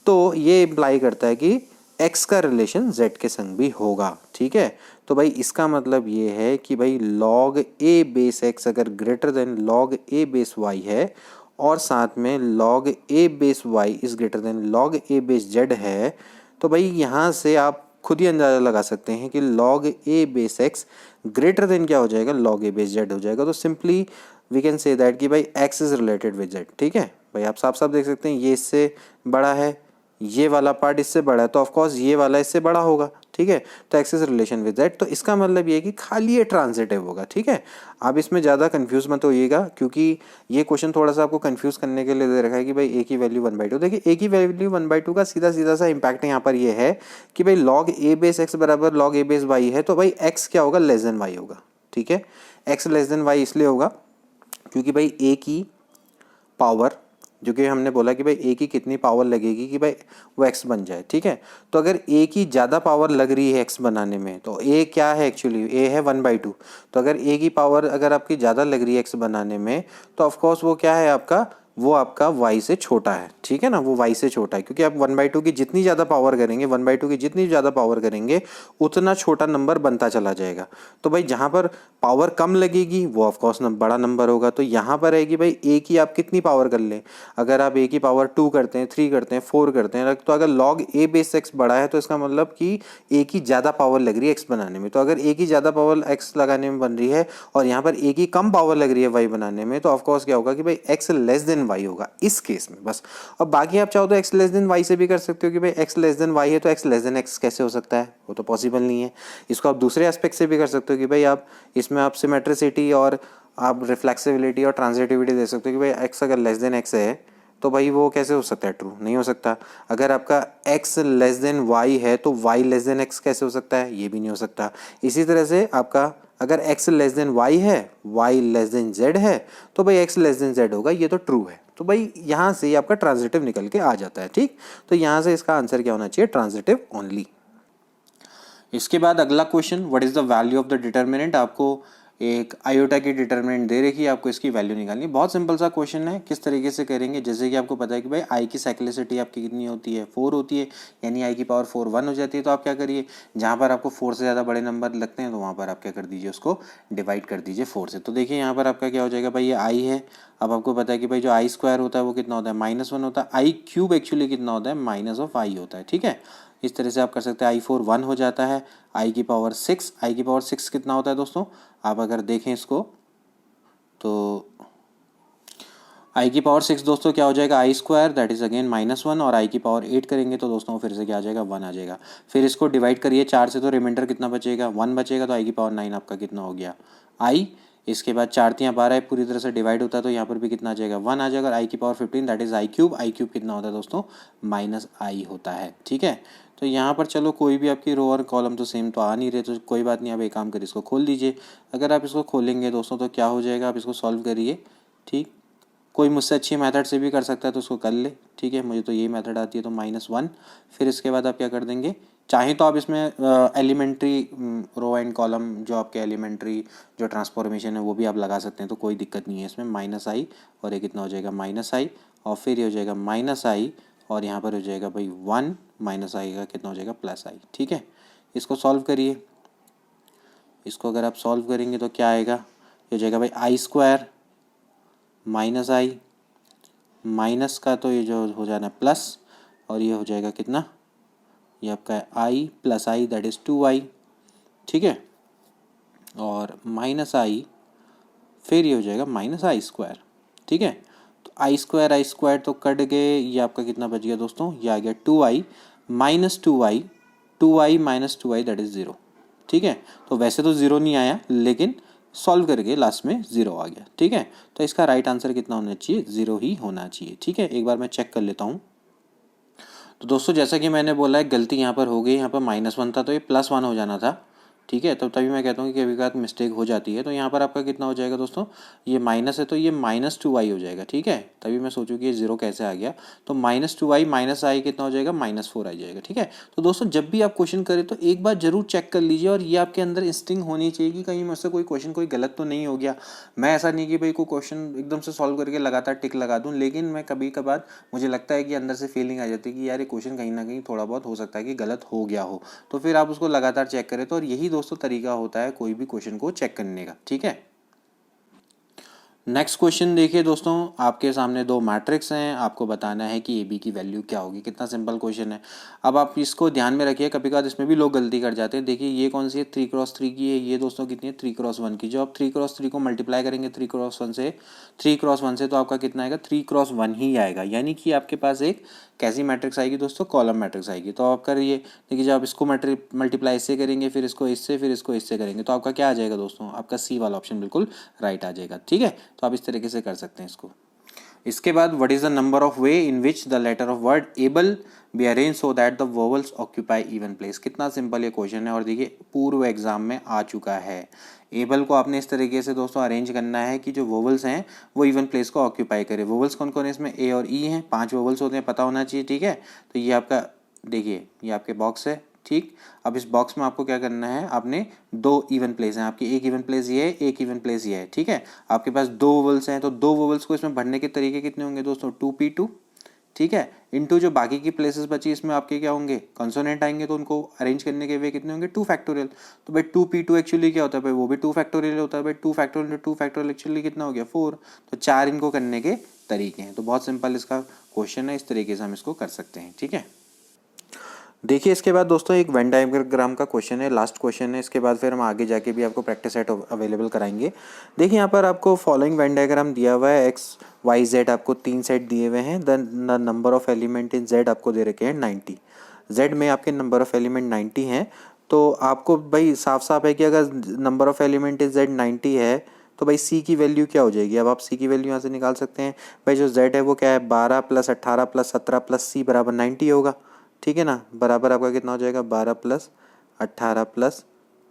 तो ये इम्प्लाई करता है कि x का रिलेशन z के संग भी होगा। ठीक है, तो भाई इसका मतलब ये है कि भाई log a बेस x अगर greater than log a base y है और साथ में log a base y is greater then log a base z है तो भाई यहाँ से आप खुद ही अंदाजा लगा सकते हैं कि log a base x greater than क्या हो जाएगा log a बेस z हो जाएगा। तो simply we can say that कि भाई x is related with z। ठीक है, भाई आप साफ साफ देख सकते हैं ये इससे बड़ा है, ये वाला पार्ट इससे बड़ा है, तो ऑफकोर्स ये वाला इससे बड़ा होगा। ठीक है, तो x is relation with z, तो इसका मतलब ये है कि खाली ये ट्रांजिटिव होगा। ठीक है, आप इसमें ज़्यादा कंफ्यूज मत होइएगा क्योंकि ये क्वेश्चन थोड़ा सा आपको कंफ्यूज करने के लिए दे रखा है कि भाई a की वैल्यू 1/2। देखिए a की वैल्यू 1/2 का सीधा सीधा सा इम्पैक्ट यहाँ पर ये है कि भाई log a बेस x बराबर log a बेस y है तो भाई x क्या होगा लेस देन y होगा। ठीक है, x लेस देन y इसलिए होगा क्योंकि भाई a की पावर जो कि हमने बोला कि भाई ए की कितनी पावर लगेगी कि भाई वो एक्स बन जाए, ठीक है। तो अगर ए की ज़्यादा पावर लग रही है एक्स बनाने में, तो ए क्या है एक्चुअली, ए है 1/2। तो अगर ए की पावर अगर आपकी ज़्यादा लग रही है एक्स बनाने में, तो ऑफकोर्स वो क्या है आपका, वो आपका y से छोटा है, ठीक है ना, वो y से छोटा है, क्योंकि आप 1/2 की जितनी ज़्यादा पावर करेंगे, 1/2 की जितनी ज़्यादा पावर करेंगे उतना छोटा नंबर बनता चला जाएगा। तो भाई जहाँ पर पावर कम लगेगी वो ऑफकोर्स बड़ा नंबर होगा। तो यहाँ पर है कि भाई a की आप कितनी पावर कर लें, अगर आप a की पावर 2 करते हैं, 3 करते हैं, 4 करते हैं, तो अगर log a बेस x बड़ा है तो इसका मतलब कि a की ज़्यादा पावर लग रही है x बनाने में। तो अगर a की ज़्यादा पावर x लगाने में बन रही है और यहाँ पर a की कम पावर लग रही है y बनाने में, तो ऑफकोर्स क्या होगा कि भाई x लेस देन y होगा इस केस में बस। और बाकी आप चाहो तो x लेस देन y से भी कर सकते हो कि भाई x लेस देन y है तो x लेस देन x कैसे हो सकता है, वो तो पॉसिबल नहीं है। इसको आप दूसरे एस्पेक्ट से भी कर सकते हो कि भाई आप इसमें आप सिमेट्रिसिटी और आप रिफ्लेक्सिबिलिटी और ट्रांजिटिविटी दे सकते हो कि भाई x अगर लेस देन x है तो भाई वो कैसे हो सकता है, ट्रू नहीं हो सकता। अगर आपका x लेस देन y है तो y लेस देन x कैसे हो सकता है, ये भी नहीं हो सकता। इसी तरह से आपका अगर x लेस देन y है, y लेस देन z है, तो भाई x लेस देन z होगा, ये तो ट्रू है। तो भाई यहाँ से आपका ट्रांजिटिव निकल के आ जाता है, ठीक। तो यहाँ से इसका आंसर क्या होना चाहिए, ट्रांजिटिव ओनली। इसके बाद अगला question, what is the value of the determinant. आपको एक आयोटा की डिटर्मिनेंट दे रखी है, आपको इसकी वैल्यू निकालनी है। बहुत सिंपल सा क्वेश्चन है। किस तरीके से करेंगे, जैसे कि आपको पता है कि भाई आई की साइक्लिसिटी आपकी कितनी होती है, 4 होती है, यानी आई की पावर 4 1 हो जाती है। तो आप क्या करिए, जहाँ पर आपको 4 से ज़्यादा बड़े नंबर लगते हैं तो वहाँ पर आप क्या कर दीजिए, उसको डिवाइड कर दीजिए 4 से। तो देखिए यहाँ पर आपका क्या हो जाएगा, भाई ये आई है। अब आपको पता है कि भाई जो आई स्क्वायर होता है वो कितना होता है, -1 होता है। आई क्यूब एक्चुअली कितना होता है, माइनस ऑफ आई होता है, ठीक है। इस तरह से आप कर सकते हैं। i4 1 हो जाता है, आई की पावर 6, आई की पावर 6 कितना होता है दोस्तों, आप अगर देखें इसको तो आई की पावर 6 दोस्तों क्या हो जाएगा, आई स्क्वायर दैट इज अगेन -1, और आई की पावर 8 करेंगे तो दोस्तों फिर से क्या आ जाएगा, 1 आ जाएगा। फिर इसको डिवाइड करिए 4 से तो रिमाइंडर कितना बचेगा, 1 बचेगा। तो आई की पावर 9 आपका कितना हो गया, आई। इसके बाद 4 3 12 पूरी तरह से डिवाइड होता है तो यहाँ पर भी कितना आ जाएगा, 1 आ जाएगा। आई की power 15 that is I cube, I cube कितना होता है दोस्तों, -i होता है, ठीक है। तो यहाँ पर चलो कोई भी आपकी रो और कॉलम तो सेम तो आ नहीं रहे, तो कोई बात नहीं, आप एक काम करिए, इसको खोल दीजिए। अगर आप इसको खोलेंगे दोस्तों तो क्या हो जाएगा, आप इसको सॉल्व करिए, ठीक। कोई मुझसे अच्छी मेथड से भी कर सकता है तो उसको कर ले, ठीक है। मुझे तो यही मेथड आती है, तो -1। फिर इसके बाद आप क्या कर देंगे, चाहें तो आप इसमें एलिमेंट्री रो एंड कॉलम जो आपके एलिमेंट्री जो ट्रांसफॉर्मेशन है वो भी आप लगा सकते हैं, तो कोई दिक्कत नहीं है इसमें। -i और ये कितना हो जाएगा, -i, और फिर ये हो जाएगा -i, और यहाँ पर हो जाएगा भाई 1, -i का कितना हो जाएगा, +i, ठीक है। इसको सॉल्व करिए। इसको अगर आप सॉल्व करेंगे तो क्या आएगा, ये हो जाएगा भाई आई स्क्वायर -i, माइनस का तो ये जो हो जाना प्लस, और ये हो जाएगा कितना, ये आपका i + i that is 2i, ठीक है। और -i फिर ये हो जाएगा -i², ठीक है। तो i² तो कट गए, ये आपका कितना बच गया दोस्तों, ये आ गया 2i -2i, 2i - 2i that is 0, ठीक है। तो वैसे तो 0 नहीं आया, लेकिन सॉल्व करके लास्ट में 0 आ गया, ठीक है। तो इसका राइट आंसर कितना होना चाहिए, 0 ही होना चाहिए, ठीक है। एक बार मैं चेक कर लेता हूँ। तो दोस्तों जैसा कि मैंने बोला है, गलती यहाँ पर हो गई, यहाँ पर -1 था तो ये +1 हो जाना था, ठीक है। तो तभी मैं कहता हूँ कि कभी कभार मिस्टेक हो जाती है। तो यहाँ पर आपका कितना हो जाएगा दोस्तों, ये माइनस है तो ये -2i हो जाएगा, ठीक है। तभी मैं सोचूँ कि ये 0 कैसे आ गया, तो -2i -i कितना हो जाएगा, -4 आ जाएगा, ठीक है। तो दोस्तों जब भी आप क्वेश्चन करें तो एक बार जरूर चेक कर लीजिए, और ये आपके अंदर इंस्टिंक्ट होनी चाहिए कि कहीं मुझसे कोई क्वेश्चन कोई गलत तो नहीं हो गया। मैं ऐसा नहीं कि भाई कोई क्वेश्चन एकदम से सॉल्व करके लगातार टिक लगा दूँ, लेकिन मैं कभी कभार मुझे लगता है कि अंदर से फीलिंग आ जाती है कि यार ये क्वेश्चन कहीं ना कहीं थोड़ा बहुत हो सकता है कि गलत हो गया हो। तो फिर आप उसको लगातार चेक करें, तो और यही दोस्तों तरीका होता है कोई भी क्वेश्चन को चेक करने का, ठीक है। नेक्स्ट क्वेश्चन देखिए दोस्तों, आपके सामने दो मैट्रिक्स हैं, आपको बताना है कि ए बी की वैल्यू क्या होगी। कितना सिंपल क्वेश्चन है। अब आप इसको ध्यान में रखिए, कभी कभार इसमें भी लोग गलती कर जाते हैं। देखिए ये कौन सी है, 3x3 की है, ये दोस्तों कितनी है, 3x1 की। जो आप 3x3 को मल्टीप्लाई करेंगे 3x1 से तो आपका कितना आएगा, 3x1 ही आएगा। यानी कि आपके पास एक कैसी मैट्रिक्स आएगी दोस्तों, कॉलम मैट्रिक्स आएगी। तो आप करिए, देखिए जब आप इसको मल्टीप्लाई इससे करेंगे, फिर इसको इससे, फिर इसको इससे करेंगे, तो आपका क्या आ जाएगा दोस्तों, आपका सी वाला ऑप्शन बिल्कुल राइट आ जाएगा, ठीक है। तो आप इस तरीके से कर सकते हैं इसको। इसके बाद what is the number of way in which the letter of word able be arrange so that the vowels occupy even place. कितना सिंपल ये क्वेश्चन है और देखिए पूर्व एग्जाम में आ चुका है। एबल को आपने इस तरीके से दोस्तों अरेंज करना है कि जो वोवल्स हैं वो इवन प्लेस को ऑक्यूपाई करे। वोवल्स कौन कौन है इसमें, ए और ई हैं, 5 वोवल्स होते हैं, पता होना चाहिए, ठीक है। तो ये आपका देखिए ये आपके बॉक्स है, ठीक। अब इस बॉक्स में आपको क्या करना है, आपने 2 इवन प्लेस हैं आपकी, एक इवन प्लेस ये है, एक इवन प्लेस ये है, ठीक है। आपके पास 2 वोवल्स हैं तो 2 वोवल्स को इसमें भरने के तरीके कितने होंगे दोस्तों, 2p2, ठीक है, इनटू जो बाकी की प्लेसेस बची इसमें आपके क्या होंगे, कंसोनेंट आएंगे, तो उनको अरेंज करने के वे कितने होंगे, 2 फैक्टोरियल। तो भाई 2p2 एक्चुअली क्या होता है भाई, वो भी 2 फैक्टोरियल होता है भाई, 2 फैक्टोरियल 2 फैक्टोरियल एक्चुअली कितना हो गया 4। तो 4 इनको करने के तरीके हैं। तो बहुत सिंपल इसका क्वेश्चन है, इस तरीके से हम इसको कर सकते हैं, ठीक है। देखिए इसके बाद दोस्तों एक वेन डायग्राम का क्वेश्चन है, लास्ट क्वेश्चन है। इसके बाद फिर हम आगे जाके भी आपको प्रैक्टिस सेट अवेलेबल कराएंगे। देखिए यहाँ पर आपको फॉलोइंग वेन डायग्राम दिया हुआ है, एक्स वाई जेड आपको 3 सेट दिए हुए हैं। The number of element in Z आपको दे रखे हैं 90। जेड में आपके नंबर ऑफ एलिमेंट 90 हैं। तो आपको भाई साफ साफ है कि अगर number of element in Z 90 है तो भाई सी की वैल्यू क्या हो जाएगी। अब आप सी की वैल्यू यहाँ से निकाल सकते हैं। भाई जो जेड है वो क्या है, 12 + 18 + 17 + सी बराबर 90 होगा, ठीक है ना। बराबर आपका कितना हो जाएगा, 12 + 18 +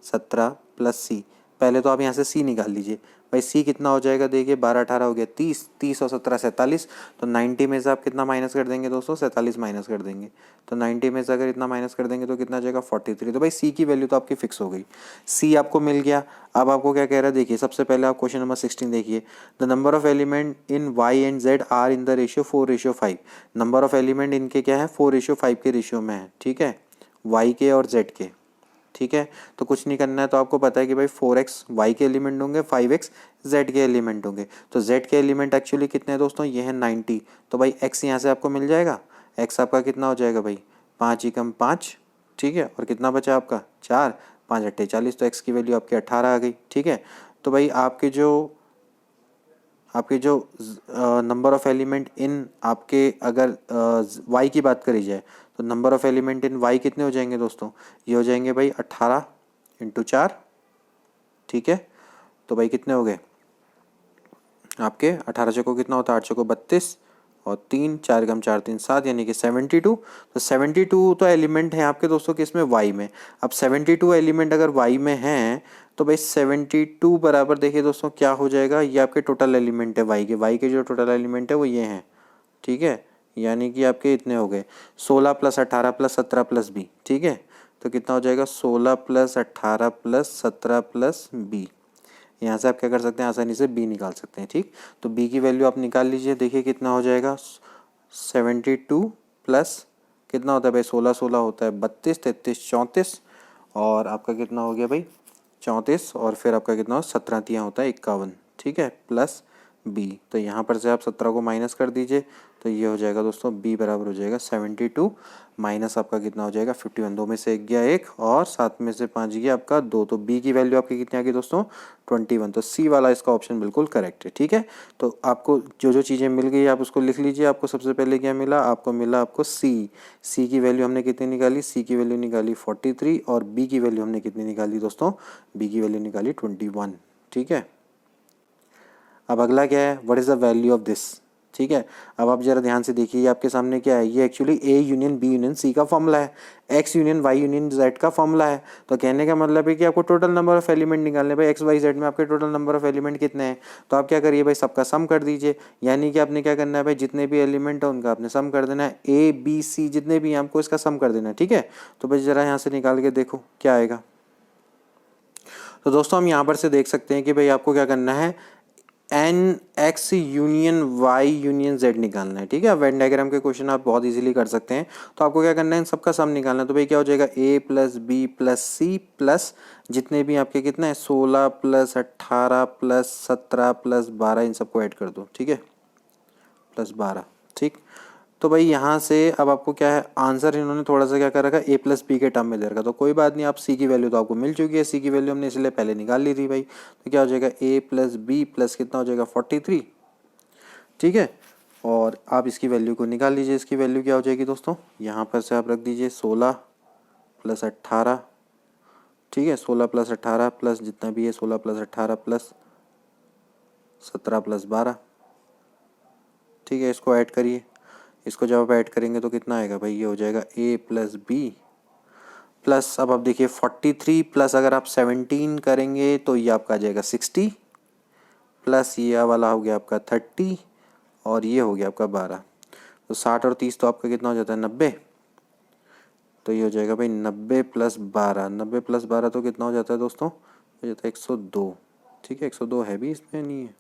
17 + सी। पहले तो आप यहाँ से सी निकाल लीजिए। भाई सी कितना हो जाएगा, देखिए 12 18 हो गया 30, 30 और 17 47। तो 90 में से आप कितना माइनस कर देंगे दोस्तों, 47 माइनस कर देंगे। तो 90 में से अगर इतना माइनस कर देंगे तो कितना आ जाएगा 43। तो भाई सी की वैल्यू तो आपकी फिक्स हो गई, सी आपको मिल गया। अब आपको क्या कह रहा है, देखिए सबसे पहले आप क्वेश्चन नंबर 16 देखिए। The number of element in y and z are in the ratio 4:5। Number of element इनके क्या है, 4:5 के रेशियो में है, ठीक है, वाई के और जेड के, ठीक है। तो कुछ नहीं करना है, तो आपको पता है कि भाई 4x वाई के एलिमेंट होंगे, 5x जेड के एलिमेंट होंगे। तो जेड के एलिमेंट एक्चुअली कितने हैं दोस्तों, ये है 90। तो भाई x यहाँ से आपको मिल जाएगा, x आपका कितना हो जाएगा भाई, 5 × 5, ठीक है। और कितना बचा आपका 4, 5 × 8 = 40। तो x की वैल्यू आपकी 18 आ गई, ठीक है। तो भाई आपके जो नंबर ऑफ एलिमेंट इन आपके अगर y की बात करी जाए तो number of element in y कितने हो जाएंगे दोस्तों, ये हो जाएंगे भाई 18 × 4, ठीक है। तो भाई कितने हो गए आपके, 18 चौको कितना होता है, 8 चौको 32 और 3, 4 × 4 3 7, यानी कि 72। तो 72 तो एलिमेंट हैं आपके दोस्तों किसमें, y में। अब 72 एलिमेंट अगर y में हैं तो भाई 72 बराबर देखिए दोस्तों क्या हो जाएगा, ये आपके टोटल एलिमेंट है y के जो टोटल एलिमेंट है वो ये हैं, ठीक है। यानी कि आपके इतने हो गए 16 + 18 + 17 + b, ठीक है। तो कितना हो जाएगा 16 + 18 + 17 + b। यहाँ से आप क्या कर सकते हैं, आसानी से b निकाल सकते हैं, ठीक। तो b की वैल्यू आप निकाल लीजिए, देखिए कितना हो जाएगा 72 प्लस कितना होता है भाई, 16 16 होता है 32, 33 34 और आपका कितना हो गया भाई 34 और फिर आपका कितना हो 17 तियाँ होता है 51, ठीक है, प्लस b। तो यहाँ पर से आप 17 को माइनस कर दीजिए तो ये हो जाएगा दोस्तों b बराबर हो जाएगा 72 माइनस आपका कितना हो जाएगा 51। 2 में से 1 गया 1 और 7 में से 5 गया आपका 2। तो b की वैल्यू आपकी कितनी आ गई दोस्तों 21। तो c वाला इसका ऑप्शन बिल्कुल करेक्ट है, ठीक है। तो आपको जो जो चीज़ें मिल गई आप उसको लिख लीजिए। आपको सबसे पहले क्या मिला, आपको मिला आपको c की वैल्यू हमने कितनी निकाली, c की वैल्यू निकाली 43 और b की वैल्यू हमने कितनी निकाली दोस्तों, b की वैल्यू निकाली 21, ठीक है। अब अगला क्या है, what is the value of this, ठीक है। अब आप जरा ध्यान से देखिए आपके सामने क्या है, ये actually A union B union C का फॉर्मूला है, X union Y union Z का फॉर्मूला है। तो कहने का मतलब है कि आपको टोटल नंबर ऑफ एलिमेंट निकालने, भाई X Y Z में आपके टोटल नंबर ऑफ एलिमेंट कितने हैं। तो आप क्या करिए भाई सबका सम कर दीजिए, यानी कि आपने क्या करना है भाई जितने भी एलिमेंट है उनका आपने सम कर देना है, A B C जितने भी हैं आपको इसका सम कर देना है, ठीक है। तो भाई जरा यहाँ से निकाल के देखो क्या आएगा। तो दोस्तों हम यहाँ पर से देख सकते हैं कि भाई आपको क्या करना है, NX union Y union Z निकालना है, ठीक है। वेन डायग्राम के क्वेश्चन आप बहुत इजीली कर सकते हैं। तो आपको क्या करना है, इन सबका सम निकालना है। तो भाई क्या हो जाएगा A + B + C प्लस जितने भी आपके कितना है 16 + 18 + 17 + 12, इन सबको ऐड कर दो, ठीक है, +12, ठीक। तो भाई यहाँ से अब आपको क्या है, आंसर इन्होंने थोड़ा सा क्या कर रखा है A + B के टर्म में दे रखा। तो कोई बात नहीं, आप C की वैल्यू तो आपको मिल चुकी है, C की वैल्यू हमने इसलिए पहले निकाल ली थी भाई। तो क्या हो जाएगा A + B प्लस कितना हो जाएगा 43, ठीक है। और आप इसकी वैल्यू को निकाल लीजिए, इसकी वैल्यू क्या हो जाएगी दोस्तों, यहाँ पर से आप रख दीजिए 16 + 18, ठीक है, 16 + 18 प्लस जितना भी है 16 + 18 + 17 + 12, ठीक है, इसको ऐड करिए, इसको जब आप ऐड करेंगे तो कितना आएगा भाई, ये हो जाएगा a प्लस बी प्लस, अब आप देखिए 43 प्लस अगर आप 17 करेंगे तो ये आपका आ जाएगा 60 प्लस ये वाला हो गया आपका 30 और ये हो गया आपका 12, तो 60 और 30 तो आपका कितना हो जाता है 90, तो ये हो जाएगा भाई 90 प्लस 12, 90 प्लस 12 तो कितना हो जाता है दोस्तों, हो जाता है 102। ठीक है, 102 है भी इसमें, नहीं है,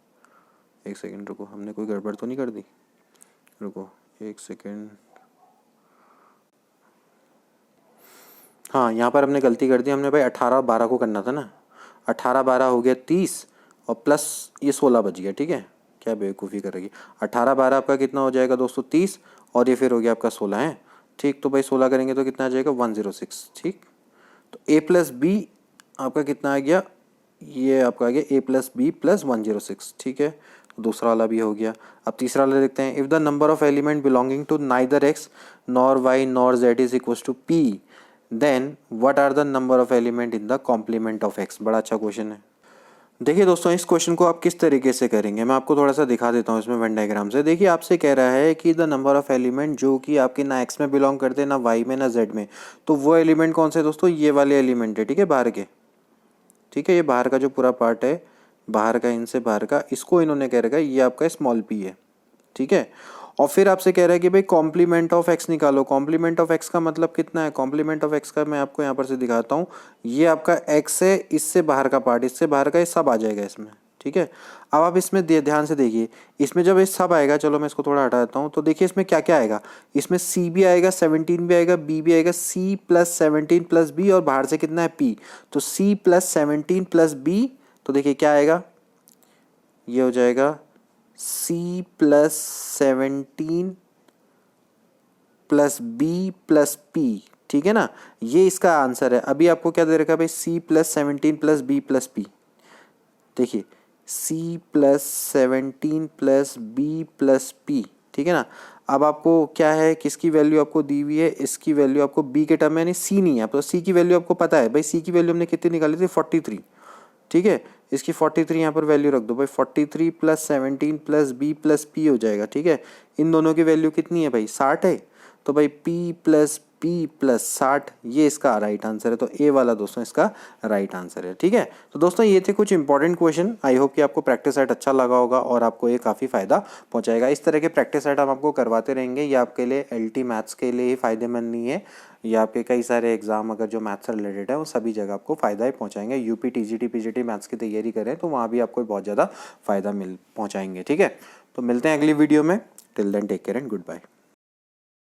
एक सेकेंड रुको, हमने कोई गड़बड़ तो नहीं कर दी, रुको एक सेकेंड, हाँ यहाँ पर हमने गलती कर दी, हमने भाई 18 12 को करना था ना, 18 12 हो गया 30 और प्लस ये 16 बच गया। ठीक है, क्या बेवकूफ़ी करेगी, 18 12 आपका कितना हो जाएगा दोस्तों 30 और ये फिर हो गया आपका 16 है। ठीक, तो भाई 16 करेंगे तो कितना आ जाएगा 106। ठीक, तो a प्लस बी आपका कितना आ गया, ये आपका आ गया a प्लस बी प्लस 106। ठीक है, तो दूसरा वाला भी हो गया। अब तीसरा वाला देखते हैं, if the number of element belonging to neither x nor y nor z is equal to p then what are the number of element in the complement of x। बड़ा अच्छा क्वेश्चन है। देखिए दोस्तों, इस क्वेश्चन को आप किस तरीके से करेंगे, मैं आपको थोड़ा सा दिखा देता हूँ इसमें वेन डायग्राम से। देखिए आपसे कह रहा है कि द नंबर ऑफ एलिमेंट जो कि आपके ना x में बिलोंग करते हैं, ना y में, ना z में, तो वो एलिमेंट कौन से दोस्तों, ये वाले एलिमेंट है। ठीक है, बाहर के, ठीक है, ये बाहर का जो पूरा पार्ट है, बाहर का, इनसे बाहर का, इसको इन्होंने कह रखा है ये आपका स्मॉल p है। ठीक है, और फिर आपसे कह रहा है कि भाई कॉम्प्लीमेंट ऑफ x निकालो। कॉम्प्लीमेंट ऑफ x का मतलब कितना है, कॉम्प्लीमेंट ऑफ x का मैं आपको यहाँ पर से दिखाता हूँ, ये आपका x है, इससे बाहर का पार्ट, इससे बाहर का, ये सब आ जाएगा इसमें। ठीक है, अब आप इसमें ध्यान से देखिए, इसमें जब ये सब आएगा, चलो मैं इसको थोड़ा हटा देता हूँ, तो देखिए इसमें क्या क्या आएगा, इसमें c भी आएगा, 17 भी आएगा, b भी आएगा, c प्लस 17 प्लस b और बाहर से कितना है p, तो c प्लस 17 प्लस b, तो देखिए क्या आएगा, ये हो जाएगा c plus 17 plus b plus p. ठीक है ना, ये इसका आंसर है। अभी आपको क्या दे रखा है भाई, c plus 17 plus b plus p. देखिए c plus 17 plus b plus p. ठीक है ना, अब आपको क्या है, किसकी वैल्यू आपको दी हुई है, इसकी वैल्यू आपको b के टर्म में, यानी c नहीं है, तो c की वैल्यू आपको पता है भाई, c की वैल्यू हमने कितनी निकाली थी 43। ठीक है, इसकी 43 यहाँ पर वैल्यू रख दो भाई, 43 plus 17 plus b plus p हो जाएगा। ठीक है, इन दोनों की वैल्यू कितनी है भाई, 60 है, तो भाई p प्लस पी प्लस 60, ये इसका राइट आंसर है। तो ए वाला दोस्तों इसका राइट आंसर है। ठीक है, तो दोस्तों ये थे कुछ इंपॉर्टेंट क्वेश्चन। आई होप कि आपको प्रैक्टिस सेट अच्छा लगा होगा और आपको ये काफ़ी फ़ायदा पहुंचाएगा। इस तरह के प्रैक्टिस सेट हम आपको करवाते रहेंगे। ये आपके लिए LT मैथ्स के लिए ही फ़ायदेमंद नहीं है, ये आपके कई सारे एग्जाम अगर जो मैथ्स से रिलेटेड है वो सभी जगह आपको फ़ायदा ही पहुँचाएंगे। UP TGT PGT मैथ्स की तैयारी करें तो वहाँ भी आपको बहुत ज़्यादा फ़ायदा पहुँचाएंगे। ठीक है, तो मिलते हैं अगली वीडियो में। Till then take care and good bye.